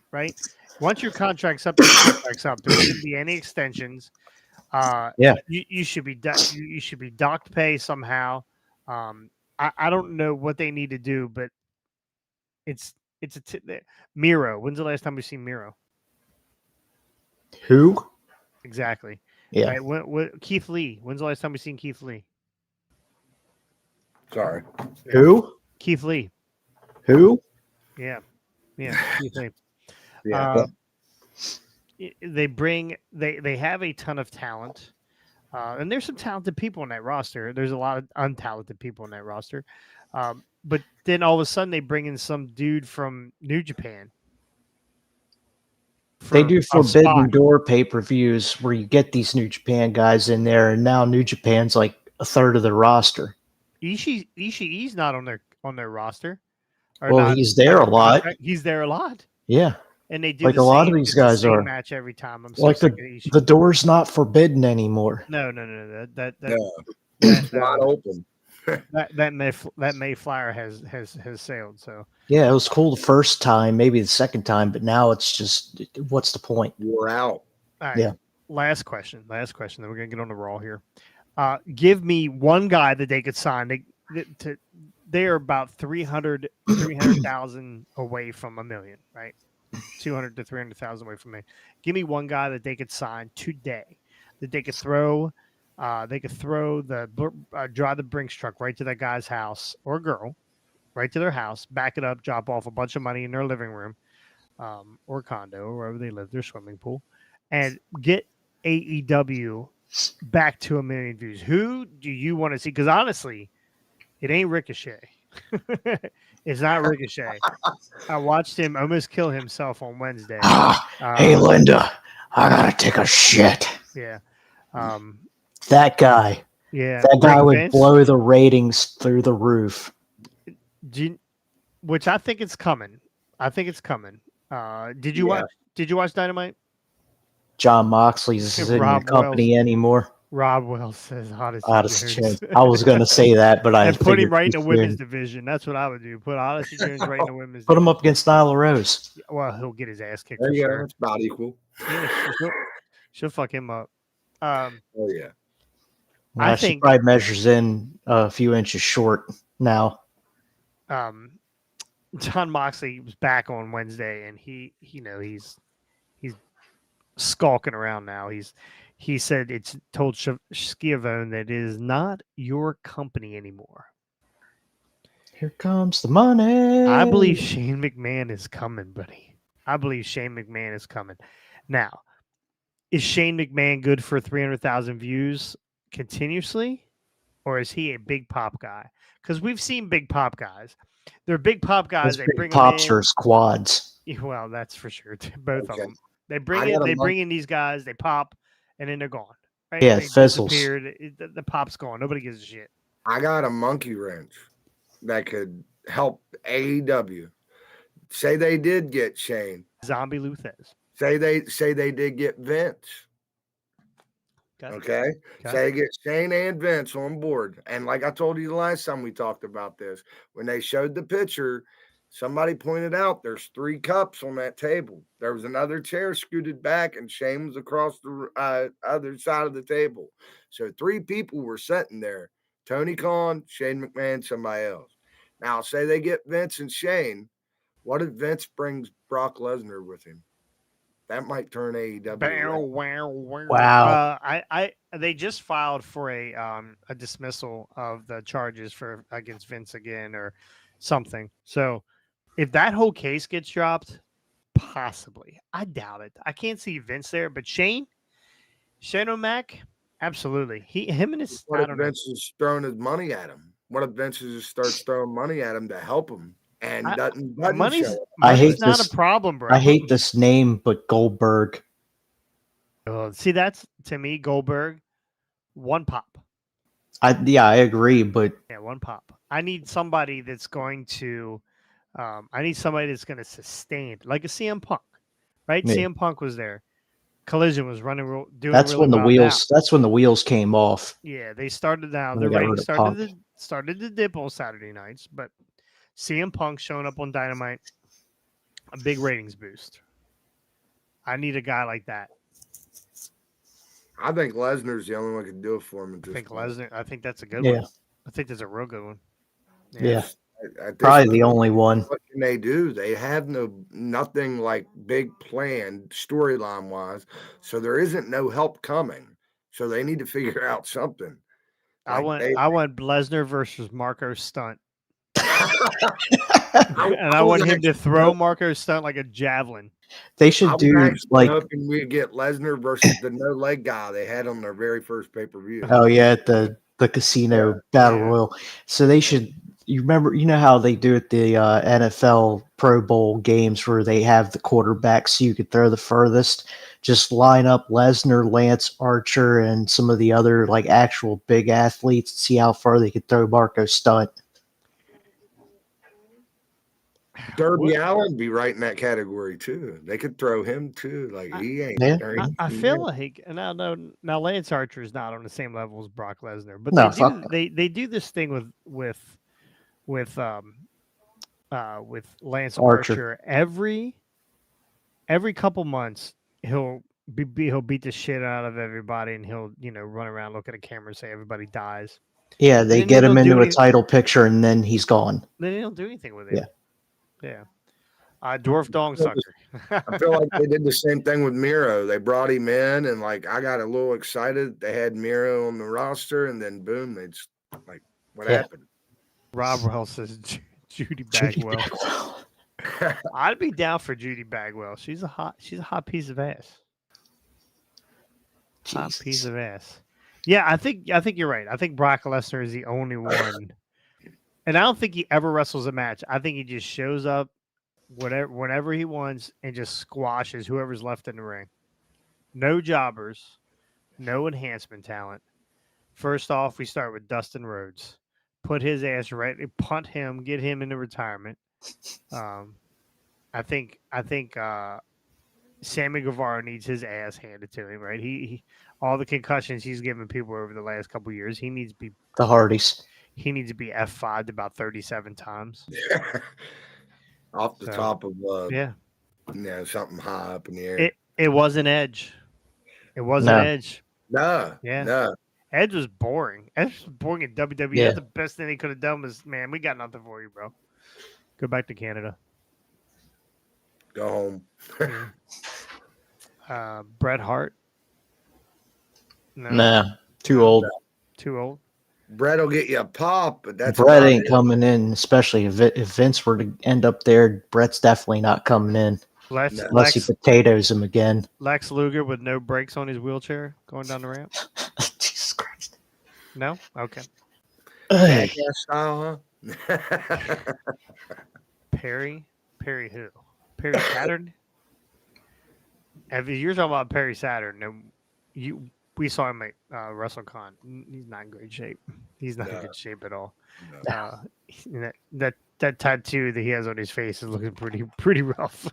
right? Once your contract's up, your contract's up. There shouldn't be any extensions. You should be you should be docked pay somehow. I don't know what they need to do, but it's Miro. When's the last time we've seen Miro? Who? Exactly. Yeah. Right, Keith Lee. When's the last time we've seen Keith Lee? Sorry. Who? Keith Lee. Who? Yeah. Keith Lee. Yeah. They have a ton of talent, and there's some talented people in that roster. There's a lot of untalented people in that roster, but then all of a sudden they bring in some dude from New Japan They do a Forbidden spot. Door pay-per-views where you get these New Japan guys in there, and now New Japan's like a third of the roster. Ishii's not on their roster. Or Well, not he's there under a lot. contract. He's there a lot, Yeah, and they do like the a lot same, of these it's the guys same are. match every time. I'm so Like sick of Ishii. the door's not forbidden anymore. No. That No, that, it's wide open. that Mayflower has sailed. So Yeah, it was cool the first time, maybe the second time, but now it's just, what's the point? Wore out. all right. Yeah. Last question. Then we're gonna get on the Raw here. Give me one guy that they could sign. They are about 300,000 away from a million, right? 200 to 300,000 away from me. Give me one guy that they could sign today, that they could throw. They could throw drive the Brinks truck right to that guy's house or girl, right to their house, back it up, drop off a bunch of money in their living room, or condo, or wherever they live, their swimming pool, and get AEW back to a million views. Who do you want to see? Because honestly, it ain't Ricochet. It's not Ricochet. I watched him almost kill himself on Wednesday. Hey, Linda, I gotta take a shit. Yeah. That guy. Yeah. That guy Rick would Vince, blow the ratings through the roof. which I think it's coming. Did you watch Dynamite? John Moxley's isn't in the Rob company anymore. Rob Wells says Odyssey Odyssey Jones. Jones. I was gonna say that, but I And put him figured right in too the women's soon. division. That's what I would do. Put Odyssey Jones right in the women's Put him division. up against Nyla Rose. Well, he'll get his ass kicked There for you go. sure. It's about equal. Yeah, she'll fuck him up. Oh yeah. I She think- probably measures in a few inches short now. John Moxley was back on Wednesday, and he's skulking around now. He said it's told Schiavone that it is not your company anymore. Here comes the money. I believe Shane McMahon is coming, buddy. I believe Shane McMahon is coming. Now, is Shane McMahon good for 300,000 views continuously, or is he a big pop guy? Because we've seen big pop guys. They're big pop guys. Those They big bring pops them are quads. in. Well, that's for sure. Both of Okay. them. They I bring got a they month- bring in these guys. They pop, and then they're gone. Right? Yeah, They it fizzles. disappeared. The pop's gone. Nobody gives a shit. I got a monkey wrench that could help AEW. Say they did get Shane. Zombie Luthez. Say they did get Vince. Okay. Say they get Shane and Vince on board. And like I told you the last time we talked about this, when they showed the picture, somebody pointed out there's 3 cups on that table. There was another chair scooted back, and Shane was across the other side of the table. So 3 people were sitting there: Tony Khan, Shane McMahon, somebody else. Now, say they get Vince and Shane. What if Vince brings Brock Lesnar with him? That might turn AEW. around. Wow. They just filed for a dismissal of the charges against Vince again or something. So if that whole case gets dropped, possibly. I doubt it. I can't see Vince there, but Shane O'Mac, absolutely. Him and his What I if don't know. Vince is throwing his money at him? What if Vince just starts throwing money at him to help him and doesn't Money's, show up? I hate money's not this- a problem, bro. I hate this name, but Goldberg. See, that's to me Goldberg. One pop. I agree, but Yeah, one pop. I need somebody that's going to. I need somebody that's going to sustain, like a CM Punk, right? Yeah. CM Punk was there. Collision was doing. that's really when the well wheels. That's when the wheels came off. Now. Yeah, they started now. When Their they got ratings rid of Punk. started to dip on Saturday nights, but CM Punk showing up on Dynamite, a big ratings boost. I need a guy like that. I think Lesnar's the only one who can do it for him. At I this think point. Lesnar. I think that's a good Yeah. one. I think that's a real good one. Yeah, At this probably point, the only one. what can they do? They have nothing like big plan storyline wise, so there isn't no help coming. So they need to figure out something. I want Lesnar versus Marco Stunt. And I want him to throw Marco Stunt like a javelin. They should do like, hoping we get Lesnar versus the no leg guy they had on their very first pay per view. oh yeah, at the casino battle Yeah. royal. So they should, you remember, you know how they do at the NFL Pro Bowl games where they have the quarterback so you could throw the furthest. Just line up Lesnar, Lance Archer, and some of the other like actual big athletes and see how far they could throw Marco Stunt. Derby Allen be right in that category too. They could throw him too. Like he ain't. Yeah. or he- I he feel ain't. like now Lance Archer is not on the same level as Brock Lesnar, but No, they fuck do no. they do this thing with Lance Archer. Archer every couple months he'll he'll beat the shit out of everybody and he'll run around look at a camera and say everybody dies. Yeah, they Then get him he'll do into a any- title picture and then he's gone. Then he don't do anything with it. Yeah. Yeah. Dwarf Dong Sucker. I feel like they did the same thing with Miro. They brought him in, and like I got a little excited. They had Miro on the roster, and then boom, they just like what Yeah. happened? Rob Wells says Judy Judy Bagwell. Bagwell. I'd be down for Judy Bagwell. She's a hot piece of ass. Hot piece Jesus. of ass. Yeah, I think you're right. I think Brock Lesnar is the only one, and I don't think he ever wrestles a match. I think he just shows up, whenever he wants, and just squashes whoever's left in the ring. No jobbers, no enhancement talent. First off, we start with Dustin Rhodes. Put his ass right, punt him, get him into retirement. I think Sammy Guevara needs his ass handed to him, right? He all the concussions he's given people over the last couple of years, he needs to The Hardys. be F5'd about 37 times. Off the So, top of Yeah. something high up in the air. It wasn't Edge. It wasn't No. Edge. No, Yeah. no. Edge was boring. Edge was boring in WWE. Yeah. That's the best thing they could have done was, man, we got nothing for you, bro. Go back to Canada. Go home. Bret Hart. No, Nah, too old. too old. Brett will get you a pop, but that's Brett about ain't it. coming in, especially if Vince were to end up there. Brett's definitely not coming in Lex, No. unless he potatoes him again. Lex Luger with no brakes on his wheelchair going down the ramp. Jesus Christ. No? Okay. Hey, Jackass style, huh? Perry who? Perry Saturn? If you're talking about Perry Saturn, no, we saw him at WrestleCon. He's not in great shape. He's not in No. good shape at all. No. That tattoo that he has on his face is looking pretty rough.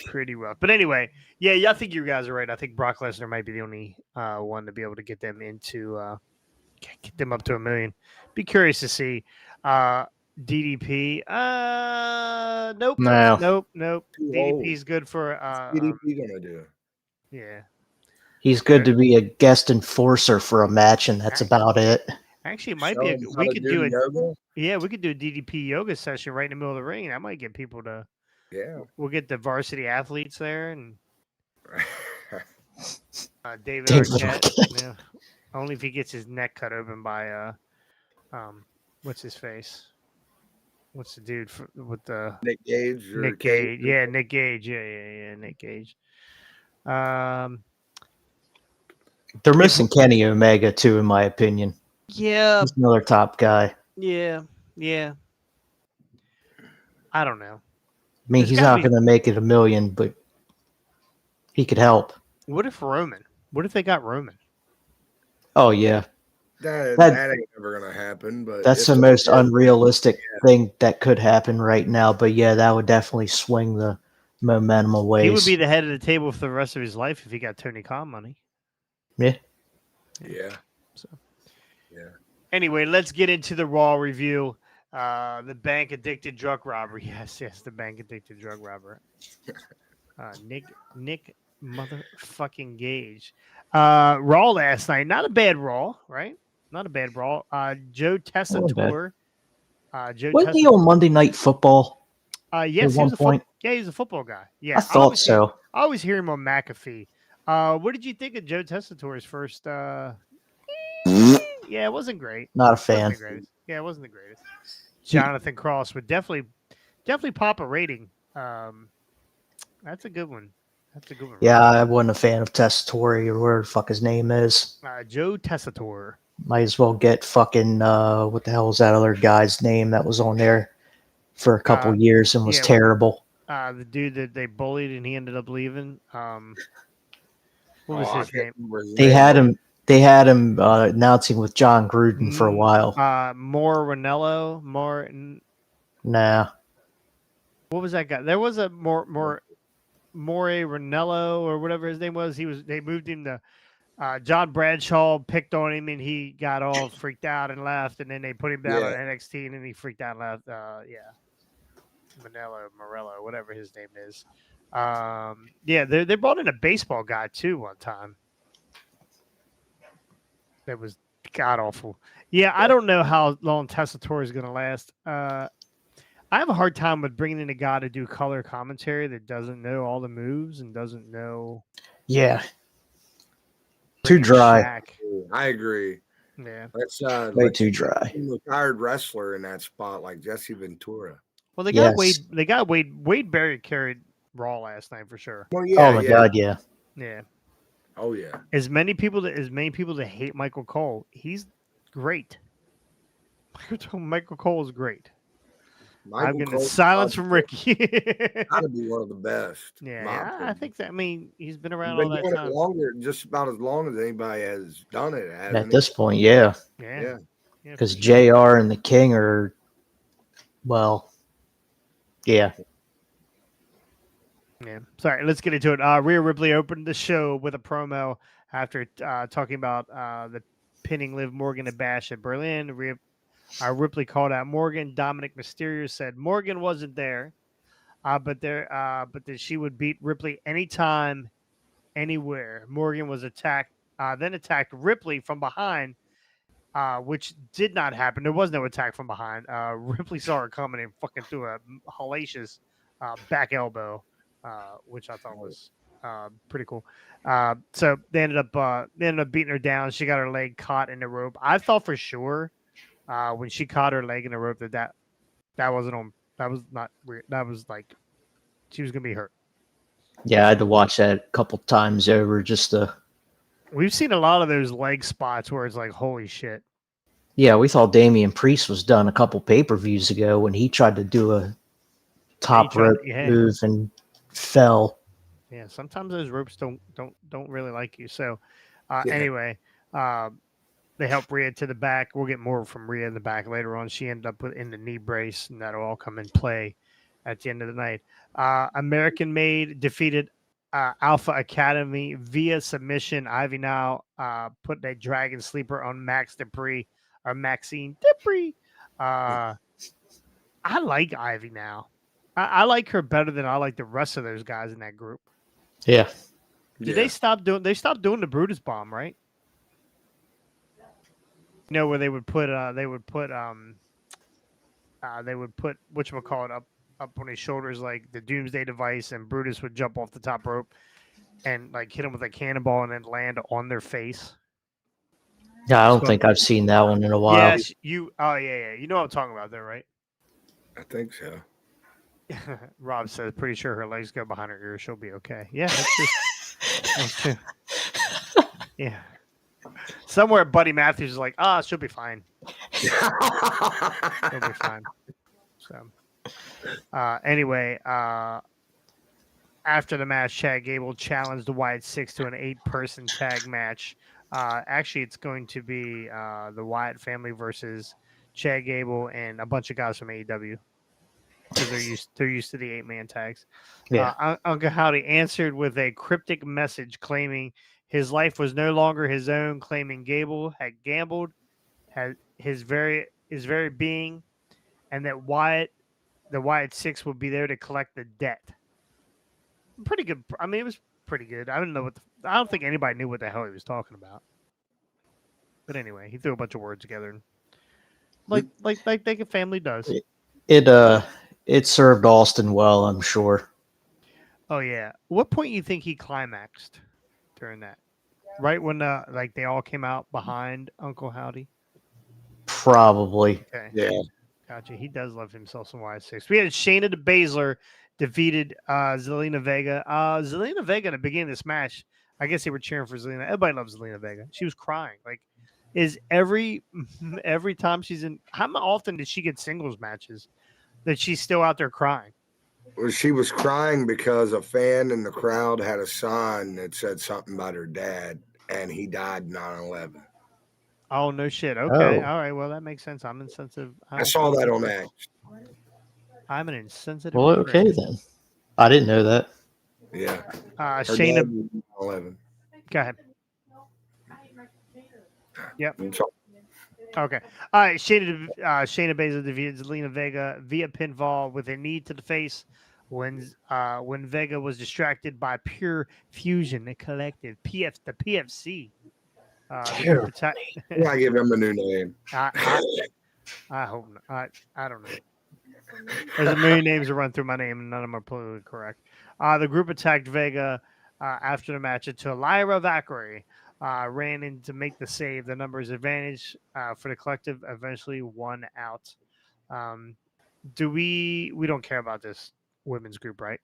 Pretty rough. But anyway, yeah, I think you guys are right. I think Brock Lesnar might be the only one to be able to get them into get them up to 1 million. Be curious to see. DDP. Nope. No. Nope. Too old. DDP's good for DDP gonna do? yeah. he's good to be a guest enforcer for a match, and that's about it. Actually, it might Show be him how we to could do a yoga? we could do a DDP yoga session right in the middle of the ring. That might get people to Yeah. we'll get the varsity athletes there and David David Arquette. Arquette. Yeah. Only if he gets his neck cut open by what's his face? What's the dude with the Nick Gage. Or Nick Gage? Yeah, Nick Gage. Yeah, Nick Gage. They're missing Kenny Omega too, in my opinion. Yeah, He's another top guy. yeah. I don't know. I mean, There's he's gotta not be- going to make it 1 million, but he could help. What if Roman? What if they got Roman? Oh yeah, That That- ain't ever gonna happen. But that's if the it most did, unrealistic thing that could happen right now. But yeah, that would definitely swing the momentum away. He would be the head of the table for the rest of his life if he got Tony Khan money. Yeah. Yeah. Anyway, let's get into the Raw review. The bank addicted drug robber. Yes, the bank addicted drug robber. Nick motherfucking Gage. Raw last night. Not a bad Raw, right? Not a bad Raw. Joe Tessitore. Joe Wasn't he on Monday Night Football? Yes, at one point? he's a football guy. Yeah, I thought so. I always hear him on McAfee. What did you think of Joe Tessitore's first? Yeah, it wasn't great. Not a Wasn't fan. the greatest. Yeah, it wasn't the greatest. Jonathan Cross would definitely pop a rating. That's a good one. That's a good one. Yeah, I wasn't a fan of Tessitore or whatever the fuck his name is. Joe Tessitore. Might as well get fucking what the hell was that other guy's name that was on there for a couple years and was yeah. terrible? The dude that they bullied and he ended up leaving. What was I his can't name? remember his They name. had him. They had him announcing with John Gruden for a while. More Ranello. Nah, What was that guy? There was a more Ranello or whatever his name was. They moved him to John Bradshaw picked on him and he got all freaked out and left, and then they put him down on NXT and then he freaked out and left. Morello, whatever his name is. They brought in a baseball guy too one time. That was god awful. Yeah, I don't know how long Tessitore is going to last. I have a hard time with bringing in a guy to do color commentary that doesn't know all the moves and doesn't know. yeah, too dry. Shaq. I agree. Yeah, That's Way too dry. a retired wrestler in that spot, like Jesse Ventura. well, they got Yes. Wade. They got Wade Barrett carried Raw last night for sure. Well, yeah, Oh my god, yeah. Yeah, Oh yeah. as many people that hate Michael Cole, he's great. Michael Cole is great. I'm getting Cole's silence from Ricky. Gotta be one of the best. in my Yeah, I opinion. think that. I mean, he's been around He's all been that doing it time. longer, just about as long as anybody has done it. hasn't At he? this point, yeah, Yeah, because for sure. JR and the King are, well, yeah. Yeah. Sorry, let's get into it. Rhea Ripley opened the show with a promo after talking about the pinning Liv Morgan to Bash at Berlin. Ripley called out Morgan. Dominic Mysterio said Morgan wasn't there, but that she would beat Ripley anytime, anywhere. Morgan was then attacked Ripley from behind, which did not happen. There was no attack from behind. Ripley saw her coming and fucking threw a hellacious back elbow. Which I thought was pretty cool. So they ended up beating her down. She got her leg caught in the rope. I thought for sure when she caught her leg in the rope that wasn't on. That was not weird. That was like she was gonna be hurt. Yeah, I had to watch that a couple times over just to. We've seen a lot of those leg spots where it's like, holy shit. Yeah, we thought Damian Priest was done a couple pay-per-views ago when he tried to do a top rope move and fell. Yeah, sometimes those ropes don't really like you. So Yeah. anyway, they help Rhea to the back. We'll get more from Rhea in the back later on. She ended up in the knee brace, and that'll all come in play at the end of the night. American Made defeated Alpha Academy via submission. Ivy now put a dragon sleeper on Maxine Dupree. I like Ivy now. I like her better than I like the rest of those guys in that group. Yeah. Did they stop doing? They stopped doing the Brutus Bomb, right? You know, where they would put whatchamacallit up on his shoulders like the Doomsday Device, and Brutus would jump off the top rope and like hit him with a cannonball and then land on their face. Yeah, I don't think I've seen that one in a while. Yes, you. Oh yeah. You know what I'm talking about, there, right? I think so. Rob says, pretty sure her legs go behind her ears. She'll be okay. Yeah, that's true. That's true. Yeah. Somewhere Buddy Matthews is like, she'll be fine. She'll be fine. So, anyway, after the match, Chad Gable challenged the Wyatt Six to an 8-person tag match. Actually, it's going to be the Wyatt family versus Chad Gable and a bunch of guys from AEW. Because they're used to the 8-man tags. Yeah. Uncle Howdy answered with a cryptic message claiming his life was no longer his own, claiming Gable had gambled, had his very being, and that the Wyatt Six would be there to collect the debt. Pretty good. I mean, it was pretty good. I don't think anybody knew what the hell he was talking about. But anyway, he threw a bunch of words together, like a family does. It served Austin well, I'm sure. Oh yeah. What point you think he climaxed during that? Right when they all came out behind Uncle Howdy? Probably. Okay. Yeah. Gotcha. He does love himself some Wyatt Six. We had Shayna Baszler defeated Zelina Vega. Zelina Vega in the beginning of this match, I guess they were cheering for Zelina. Everybody loves Zelina Vega. She was crying. Like is every time she's in. How often did she get singles matches that she's still out there crying? Well, she was crying because a fan in the crowd had a sign that said something about her dad, and he died 9/11. Oh no shit. Okay, Oh. all right. Well, that makes sense. I'm insensitive. I saw that on X. I'm an insensitive. Well, okay prick. then. I didn't know that. Yeah. Uh, Her Shayna, dad was 9/11. go ahead. Yep. So, Okay. All right. Shayna Baszler defeated Zelina Vega via pinfall with a knee to the face when Vega was distracted by Pure Fusion, the collective the PFC. The group attack. I gotta give him a new name. I hope not. I don't know. There's a million names that run through my name, and none of them are politically correct. The group attacked Vega after the match until Lyra Valkyrie ran in to make the save. The numbers advantage for the collective eventually won out. We don't care about this women's group, right?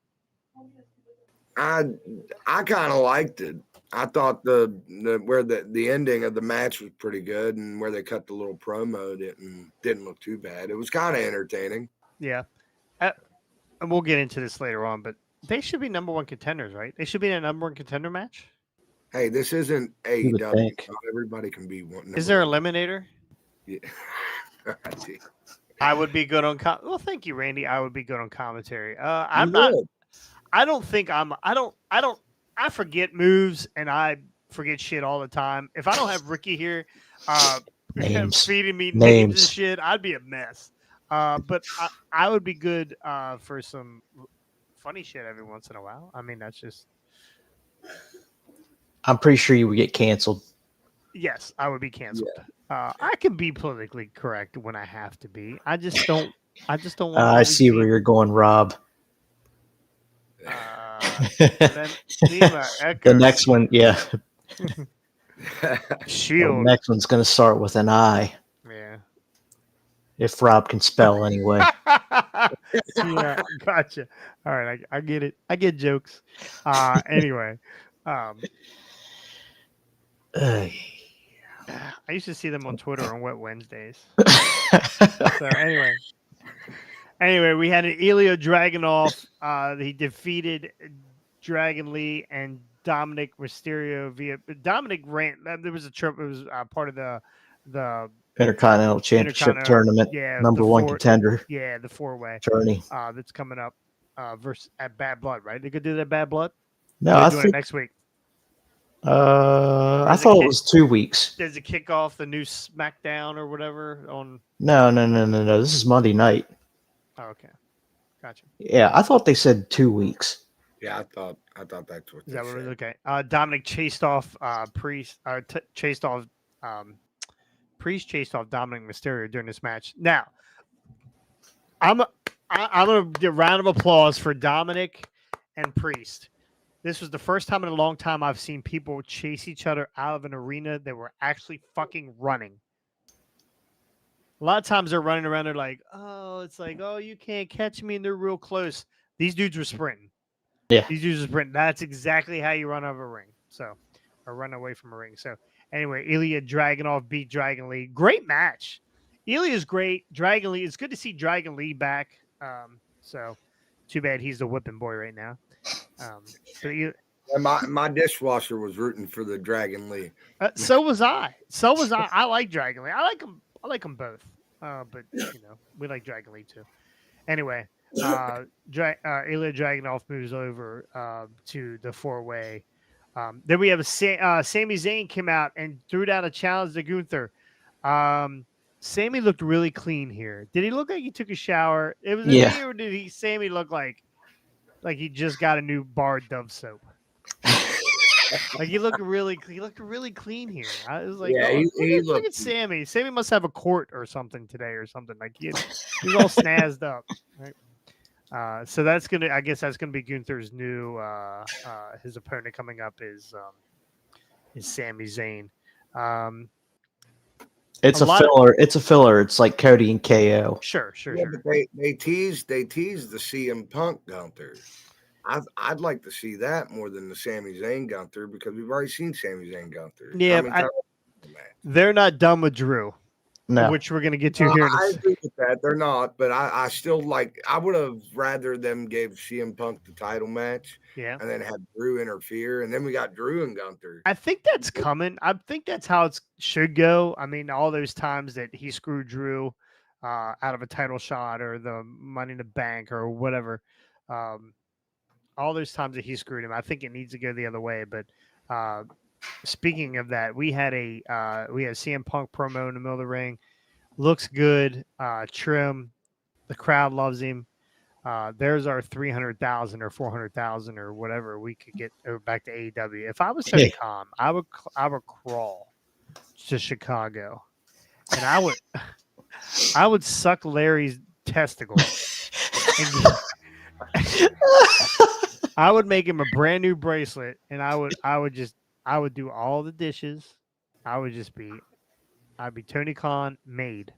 I kind of liked it. I thought the ending of the match was pretty good, and where they cut the little promo didn't look too bad. It was kind of entertaining. Yeah. And we'll get into this later on, but they should be number one contenders, right? They should be in a number one contender match. Hey, this isn't You would AEW. think. Not everybody can be one. Is there an eliminator? Yeah. I see. I would be good on. Well, thank you, Randy. I would be good on commentary. You I'm not. would. I don't think I'm. I don't. I forget moves and I forget shit all the time. If I don't have Ricky here, Names. feeding me names and Names. shit, I'd be a mess. But I would be good for some funny shit every once in a while. I mean, that's just. I'm pretty sure you would get canceled. Yes, I would be canceled. I can be politically correct when I have to be. I just don't. I just don't want. I see where you're going, Rob. The next one, yeah. The Shield. next one's going to start with an I. Yeah. If Rob can spell anyway. Yeah, gotcha. All right, I get it. I get jokes. Anyway, I used to see them on Twitter on Wet Wednesdays. So anyway, we had an Ilya Dragunov. He defeated Dragon Lee and Dominic Mysterio via Dominic ran. There was a trip. It was part of the Intercontinental Championship tournament. Yeah, Number one contender. Yeah, the 4-way Tourney. that's coming up versus at Bad Blood, right? They could do that Bad Blood. No, They're I doing it think. next week. I thought it was 2 weeks. Does it kick off the new SmackDown or whatever on? No. This is Monday night. Oh, okay, gotcha. Yeah, I thought they said 2 weeks. Yeah, I thought that's what. Is that what it was? Okay. Dominic chased off Priest. Chased off Priest. Chased off Dominic Mysterio during this match. Now, I'm gonna give a round of applause for Dominic and Priest. This was the first time in a long time I've seen people chase each other out of an arena that were actually fucking running. A lot of times they're running around. They're like, oh, it's like, oh, you can't catch me, and they're real close. These dudes were sprinting. Yeah. These dudes were sprinting. That's exactly how you run out of a ring. So, or run away from a ring. So, anyway, Ilya Dragunov beat Dragon Lee. Great match. Ilya's great. Dragon Lee. It's good to see Dragon Lee back. So, too bad he's the whipping boy right now. And my dishwasher was rooting for the Dragon Lee. So was I. I like Dragon Lee. I like them both. But we like Dragon Lee too. Anyway, Ilya Dragunov moves over to the 4-way. Then we have Sami Zayn came out and threw down a challenge to Gunther. Sammy looked really clean here. Did he look like he took a shower? It was me, or did Sammy look like he just got a new bar Dove soap? Like he looked really clean here. I was like, look at Sammy. Sammy must have a court or something today or something. Like he's all snazzed up. Right? So that's I guess that's gonna be Gunther's new his opponent coming up is Sami Zayn. It's a filler. It's a filler. It's like Cody and KO. Sure. But they teased the CM Punk Gunther. I'd like to see that more than the Sami Zayn Gunther because we've already seen Sami Zayn Gunther. Yeah, They're not done with Drew, No. which we're gonna get to No, here in a I s- agree with that. They're not, but I still I would have rather them gave CM Punk the title match Yeah. and then had Drew interfere, and then we got Drew and Gunther. I think that's coming. I think that's how it should go. I mean, all those times that he screwed Drew out of a title shot or the Money in the Bank or whatever, all those times that he screwed him, I think it needs to go the other way. But speaking of that, we had CM Punk promo in the middle of the ring. Looks good, trim. The crowd loves him. There's our 300,000 or 400,000 or whatever we could get back to AEW. If I was Tony Khan, I would crawl to Chicago, and I would suck Larry's testicles. I would make him a brand new bracelet, and I would do all the dishes. I'd be Tony Khan made.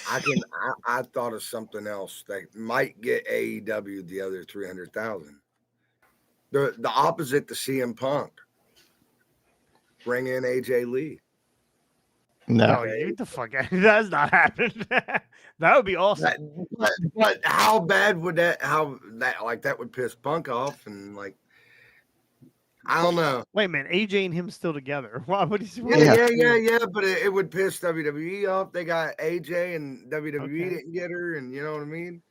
I thought of something else that might get AEW the other 300,000. The opposite to CM Punk. Bring in AJ Lee. No. Oh, you get the fuck out! That's not happening. That would be awesome. But how bad would that would piss Punk off and I don't know. Wait a minute, AJ and him still together. Why would he? Yeah. But it would piss WWE off. They got AJ and WWE Okay. didn't get her, and you know what I mean.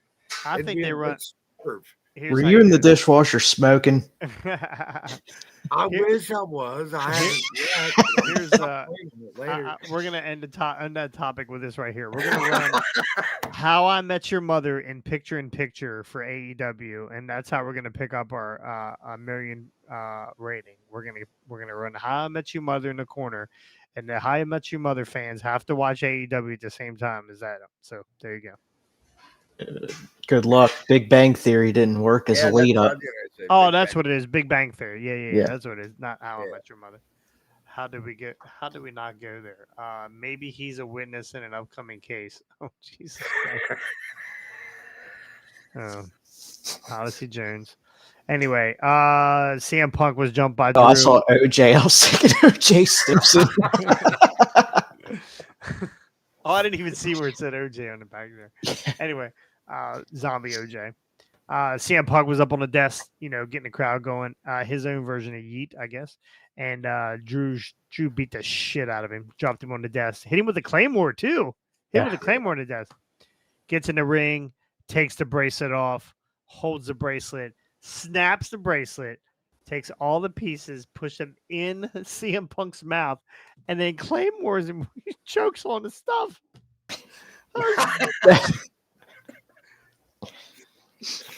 I It'd think be they a run. good swerve. Here's Were how you in the do it. dishwasher smoking? I Here- wish I was. I haven't yet. Here's Later. we're gonna end that topic with this right here. We're gonna run How I Met Your Mother in picture for AEW, and that's how we're gonna pick up our a million rating. We're gonna run How I Met Your Mother in the corner, and the How I Met Your Mother fans have to watch AEW at the same time as that. So there you go. Good luck. Big Bang Theory didn't work as a that's lead what I up. was gonna say, Oh, Big that's Bang. what it is. Big Bang Theory. Yeah. Yeah. That's what it is. Not How I Yeah. Met Your Mother. How did we not go there? Maybe he's a witness in an upcoming case. Oh, Jesus. Odyssey Jones. Anyway, CM Punk was jumped by Drew. Oh, I saw OJ. I was thinking OJ Simpson. Oh, I didn't even see where it said OJ on the back there. Anyway, zombie OJ. CM Punk was up on the desk, getting the crowd going. His own version of Yeet, I guess. And Drew beat the shit out of him, dropped him on the desk, hit him with a Claymore too. Hit him with a Claymore on the desk. Gets in the ring, takes the bracelet off, holds the bracelet, snaps the bracelet, takes all the pieces, push them in CM Punk's mouth, and then Claymores him. He chokes on the stuff.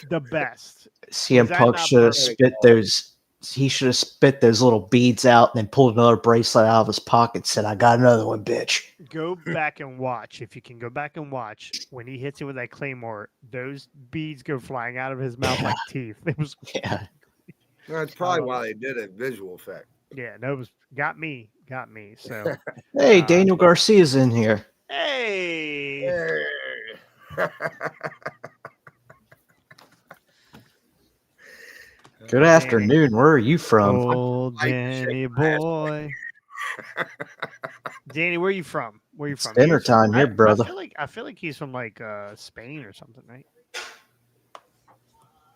The best. CM that Punk not should have perfect? spit those. He should have spit those little beads out and then pulled another bracelet out of his pocket and said, "I got another one, bitch." Go back and watch. If you can go back and watch when he hits him with that Claymore, those beads go flying out of his mouth like teeth. It was Yeah. That's probably why they did it visual effect. that was got me. So Hey, Daniel Garcia's in here. hey. Good afternoon. Where are you from? Old like to Danny shake my ass boy. Danny, where you from? It's dinner He's- time here, brother. I feel like he's from like Spain or something, right?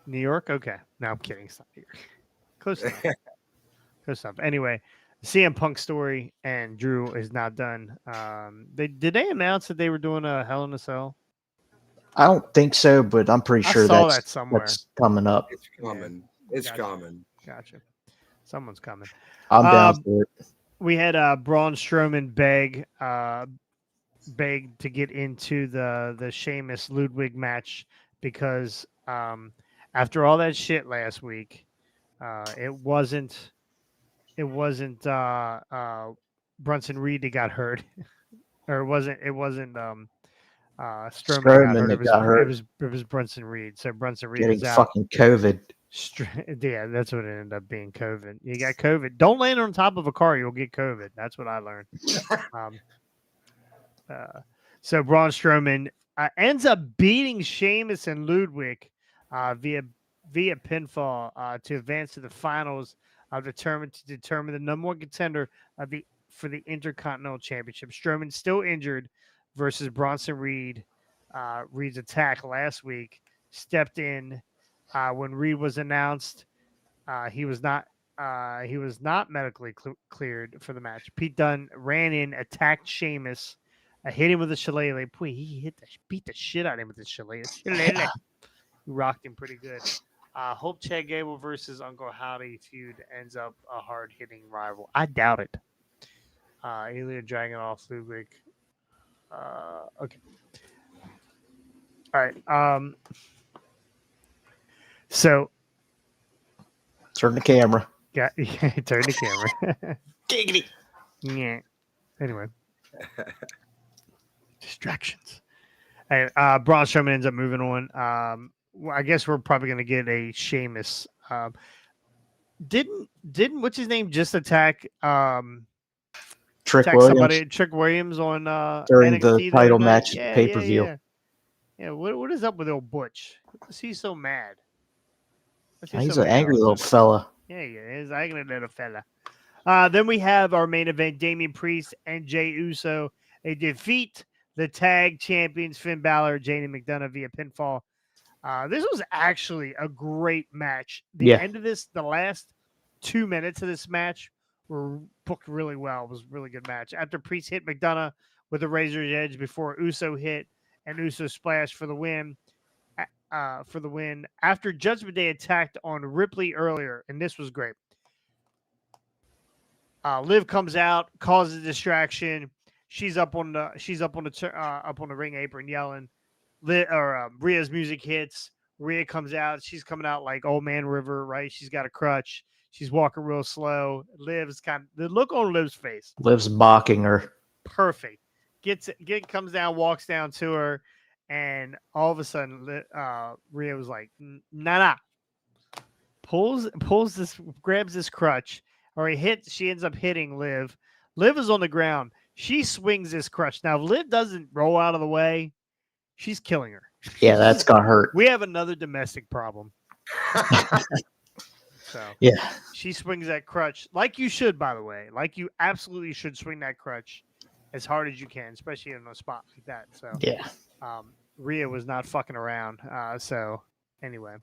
New York? Okay. No, I'm kidding. It's not New York. Close enough. Close enough. Anyway, CM Punk story and Drew is not done. Did they announce that they were doing a Hell in a Cell? I don't think so, but I'm pretty I sure saw that's that somewhere. coming up. It's coming. It's Gotcha. coming. Gotcha. Someone's coming. I'm down for it. We had Braun Strowman beg to get into the Sheamus Ludwig match because after all that shit last week, it wasn't Brunson Reed that got hurt, or it wasn't Strowman that got hurt. It was Brunson Reed. So Brunson Reed Getting is out. fucking COVID. Yeah, that's what it ended up being. COVID. You got COVID. Don't land on top of a car; you'll get COVID. That's what I learned. So Braun Strowman ends up beating Sheamus and Ludwig via pinfall to advance to the finals. Determined to determine the number one contender of the for the Intercontinental Championship. Strowman still injured versus Bronson Reed. Reed's attack last week stepped in when Reed was announced. He was not medically cleared for the match. Pete Dunne ran in, attacked Sheamus, hit him with a shillelagh. Boy, he beat the shit out of him with the shillelagh. He rocked him pretty good. Hope Chad Gable versus Uncle Howdy feud ends up a hard-hitting rival. I doubt it. Ilya Dragunov, Ludwig. Okay. All right. So Turn the camera. turn the camera. Giggity. Yeah. Anyway. Distractions. Hey, Braun Strowman ends up moving on. I guess we're probably going to get a Sheamus. Didn't what's his name just attack Trick attack Williams somebody, Trick Williams on during NXT the title other night? match at the pay-per-view. Yeah. What is up with old Butch? Is he so mad? He's an angry little fella. Yeah, he is. Angry little fella. Then we have our main event: Damian Priest and Jey Uso. They defeat the tag champions Finn Balor, Jamie McDonough via pinfall. This was actually a great match. The end of this, the last 2 minutes of this match were booked really well. It was a really good match. After Priest hit McDonough with a razor's edge before Uso hit and Uso splashed for the win. After Judgment Day attacked on Ripley earlier, and this was great. Liv comes out, causes a distraction. She's up on the ring apron yelling. Rhea's music hits. Rhea comes out. She's coming out like Old Man River, right? She's got a crutch. She's walking real slow. The look on Liv's face. Liv's mocking her. Perfect. Comes down, walks down to her, and all of a sudden, Rhea was like, nah. Grabs this crutch, or she ends up hitting Liv. Liv is on the ground. She swings this crutch. Now, if Liv doesn't roll out of the way, she's killing her. Yeah, that's gonna hurt. We have another domestic problem. So yeah, she swings that crutch like you should, by the way. Like you absolutely should swing that crutch as hard as you can, especially in a spot like that. So yeah. Rhea was not fucking around. So anyway,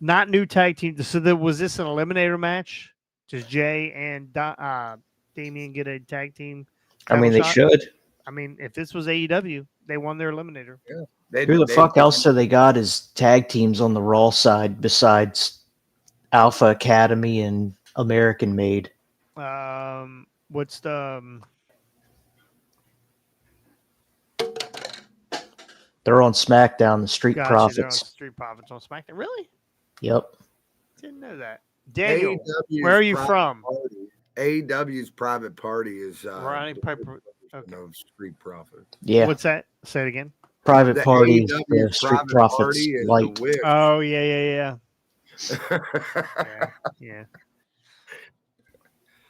not new tag team. So was this an eliminator match? Does Jay and Damian get a tag team? I mean, they should. I mean, if this was AEW, they won their eliminator. Yeah. Who the fuck else do they got as tag teams on the Raw side besides Alpha Academy and American Made? What's the? They're on SmackDown. The Street Gotcha, Profits. Street Profits on SmackDown. Really? Yep. Didn't know that. Daniel, AEW's where are you private from? Party. AEW's private party is Ronnie Piper. Okay. no Street Profit. Yeah. What's that? Say it again. Private The Party is AEW the Street private Profits party is light. the Wick. Oh yeah. Yeah.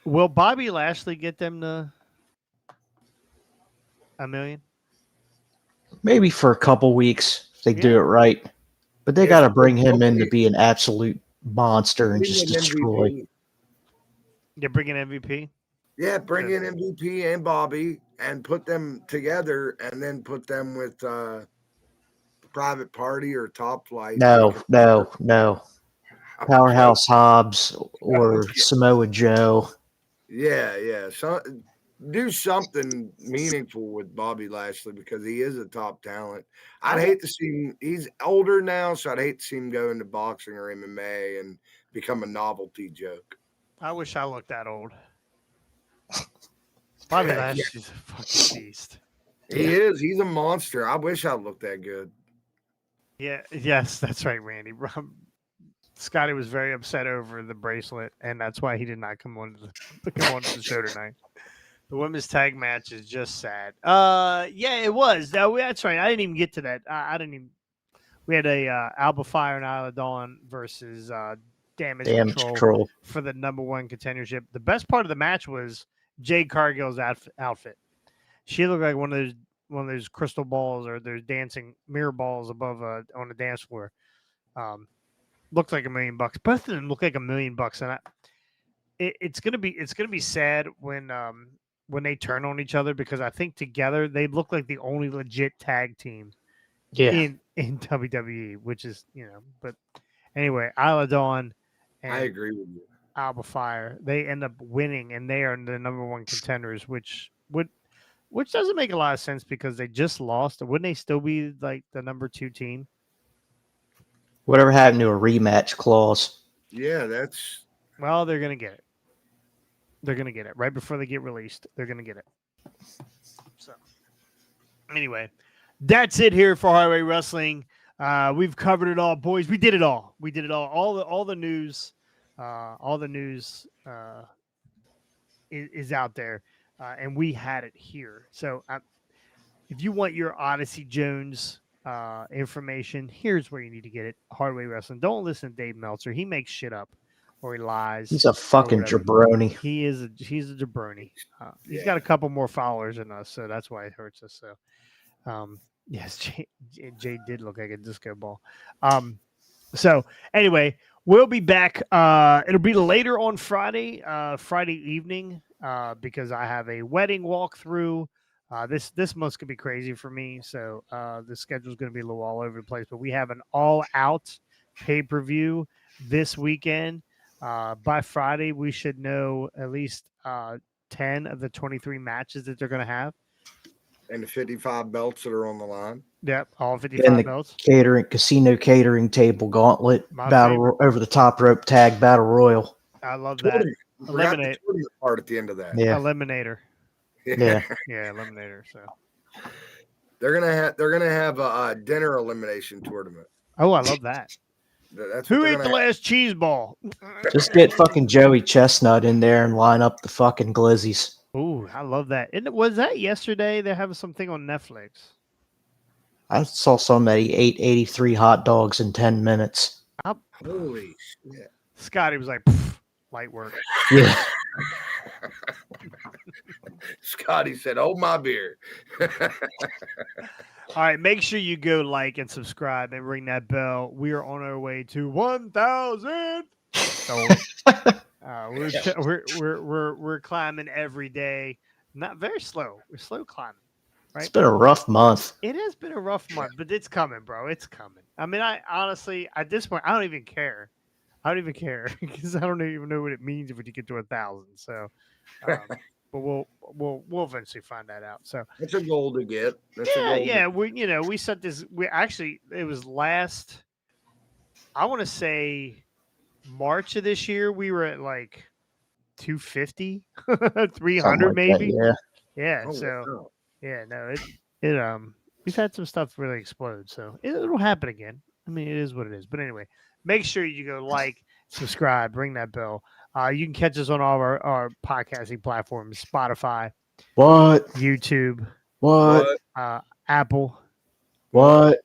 Will Bobby Lashley get them to $1 million? Maybe for a couple weeks if they do Yeah. it right. But they Yeah, got to for bring a him couple in to weeks. be an absolute monster and Bring just in destroy. MVP. They're bringing MVP. Yeah, bring in MVP and Bobby and put them together and then put them with Private Party or Top Flight. No. Powerhouse Hobbs or Samoa Joe. Yeah. So, do something meaningful with Bobby Lashley because he is a top talent. I'd hate to see him. He's older now, so I'd hate to see him go into boxing or MMA and become a novelty joke. I wish I looked that old. Bobby Yeah. Lashley's a fucking beast. He is. He's a monster. I wish I looked that good. Yeah. Yes, that's right, Randy. Scotty was very upset over the bracelet, and that's why he did not come on to the show tonight. The women's tag match is just sad. Yeah, it was. That's right. I didn't even get to that. I didn't even. We had a Alba Fire and Isla Dawn versus Damage Control for the #1 contendership. The best part of the match was Jade Cargill's outfit. She looked like one of those crystal balls or those dancing mirror balls above on the dance floor. Looked like $1 million. Both of them looked like $1 million, and it's gonna be sad when they turn on each other, because I think together they look like the only legit tag team in WWE, which is, but anyway, Isla Dawn I and agree with you. Alba Fire, they end up winning, and they are the number one contenders, which doesn't make a lot of sense because they just lost. Wouldn't they still be like the number 2 team? Whatever happened to a rematch clause? Yeah, that's Well, they're gonna get it. They're gonna get it right before they get released. They're gonna get it. So, anyway, that's it here for Highway Wrestling. We've covered it all, boys. We did it all. We did it all. All the news. All the news is out there, and we had it here. So, if you want your Odyssey Jones information, here's where you need to get it. Hardway Wrestling. Don't listen to Dave Meltzer. He makes shit up or he lies. He's a fucking whatever. jabroni. He's a jabroni. He's Yeah. got a couple more followers than us, so that's why it hurts us. So, yes, Jay did look like a disco ball. So anyway, we'll be back. It'll be later on Friday evening, because I have a wedding walkthrough. This month's gonna be crazy for me, so the schedule's gonna be a little all over the place. But we have an all-out pay-per-view this weekend. By Friday, we should know at least 10 of the 23 matches that they're gonna have. and the 55 belts that are on the line. Yep, all 55 And the belts. casino catering table gauntlet My battle favorite. over the top rope tag battle royal. I love that. Tournament. We forgot the Eliminate. tournament part at the end of that. Yeah, Eliminator. yeah. Yeah, Eliminator. So. They're gonna have a dinner elimination tournament. Oh, I love that. That's Who what they're ate the gonna have. last cheese ball? Just get fucking Joey Chestnut in there and line up the fucking glizzies. Ooh, I love that. And was that yesterday? They're having something on Netflix. I saw somebody ate 83 hot dogs in 10 minutes. Holy shit! Scotty was like, light work. Yeah. Scotty said, "Oh my beer." All right, make sure you go like and subscribe and ring that bell. We are on our way to 1,000. So we're climbing every day. Not very slow. We're slow climbing. It's Right? been a rough month. It has been a rough month, but it's coming, bro. It's coming. I mean, I honestly, at this point, I don't even care. I don't even care because I don't even know what it means if we get to 1,000. So, but we'll eventually find that out. So, That's a goal to get. That's a goal. yeah. We set this. We actually, it was last. I want to say March of this year. We were at like 250, 300 Something like maybe. that, yeah. Yeah. Oh, So. wow. Yeah, no, it we've had some stuff really explode, so it'll happen again. I mean, it is what it is. But anyway, make sure you go like, subscribe, ring that bell. You can catch us on all our podcasting platforms: Spotify, What? YouTube, What? Apple, What?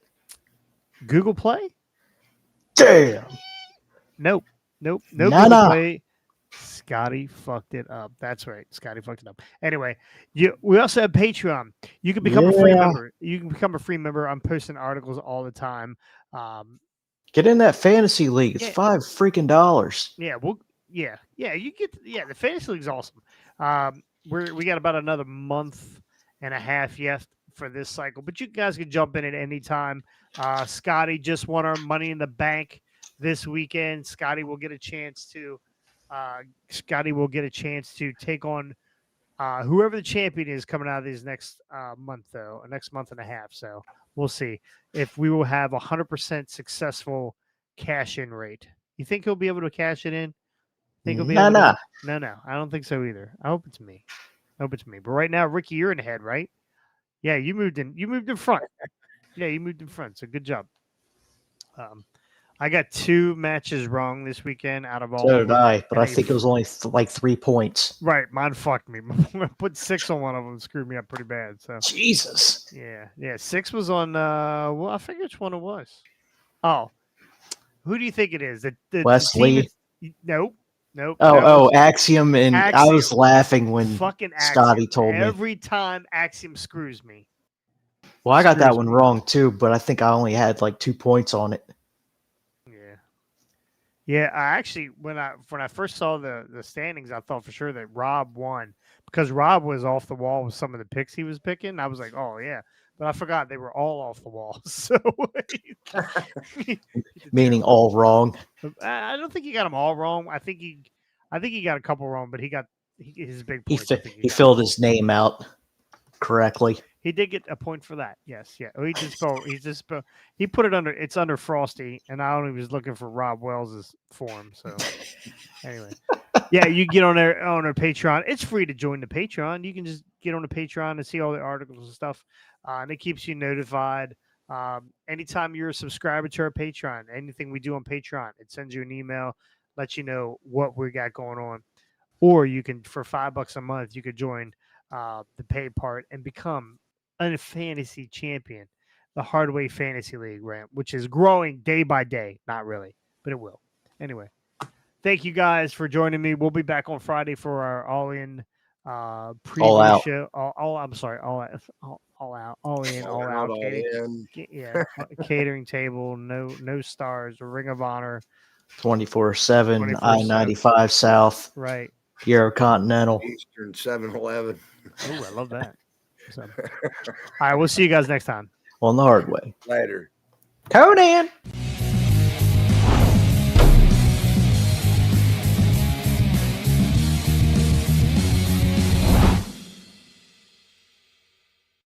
Google Play. Damn. Nope, no Nah, Google nah. Play. Scotty fucked it up. That's right. Scotty fucked it up. Anyway, we also have Patreon. You can become a free Yeah. member. You can become a free member. I'm posting articles all the time. Get in that fantasy league. It's Yeah. $5 Yeah, you get the fantasy league's awesome. We got about another month and a half yet for this cycle, but you guys can jump in at any time. Scotty just won our Money in the Bank this weekend. Scotty will get a chance to take on whoever the champion is coming out of these next month and a half. So we'll see if we will have 100% successful cash in rate. You think he'll be able to cash it in? Think he'll be able to? No, I don't think so either. I hope it's me. But right now, Ricky, you're in the head, right? Yeah, you moved in front. Yeah, you moved in front. So good job. I got 2 matches wrong this weekend out of all. So of did them. I, but And I think it was only like 3 points. Right, mine fucked me. I put 6 on one of them, screwed me up pretty bad. So Jesus. yeah. 6 was on. Well, I forget which one it was. Oh, who do you think it is? The Wesley? team that's- Nope. Oh, Axiom. And I was Axiom. laughing when Fucking Scotty Axiom. told me. Every time Axiom screws me. Well, I got that Screws one me. wrong too, but I think I only had like 2 points on it. Yeah. Yeah, I actually when I first saw the standings, I thought for sure that Rob won because Rob was off the wall with some of the picks he was picking. I was like, oh yeah, but I forgot they were all off the wall. So he did Meaning terrible. all wrong. I don't think he got them all wrong. I think he got a couple wrong, but he got his big He points. I fi- think he got. filled his name out correctly. He did get a point for that. Yes, yeah. Oh, he put it under. It's under Frosty, and I only was looking for Rob Wells's form. So anyway, yeah, you get on our Patreon. It's free to join the Patreon. You can just get on the Patreon and see all the articles and stuff, and it keeps you notified. Anytime you're a subscriber to our Patreon, anything we do on Patreon, it sends you an email, lets you know what we got going on. Or you can, for $5 a month, you could join the paid part and become a fantasy champion, the Hardway Fantasy League, right, which is growing day by day. Not really, but it will. Anyway, thank you guys for joining me. We'll be back on Friday for our all-in preview Out. show. I'm sorry, all out, all in, all out. All in. Yeah, catering table, no stars, Ring of Honor, 24/7, 24/7. I-95 South, right? Eurocontinental. Eastern 7-Eleven. Oh, I love that. So, all right, we'll see you guys next time. On the hard way. Later. Conan!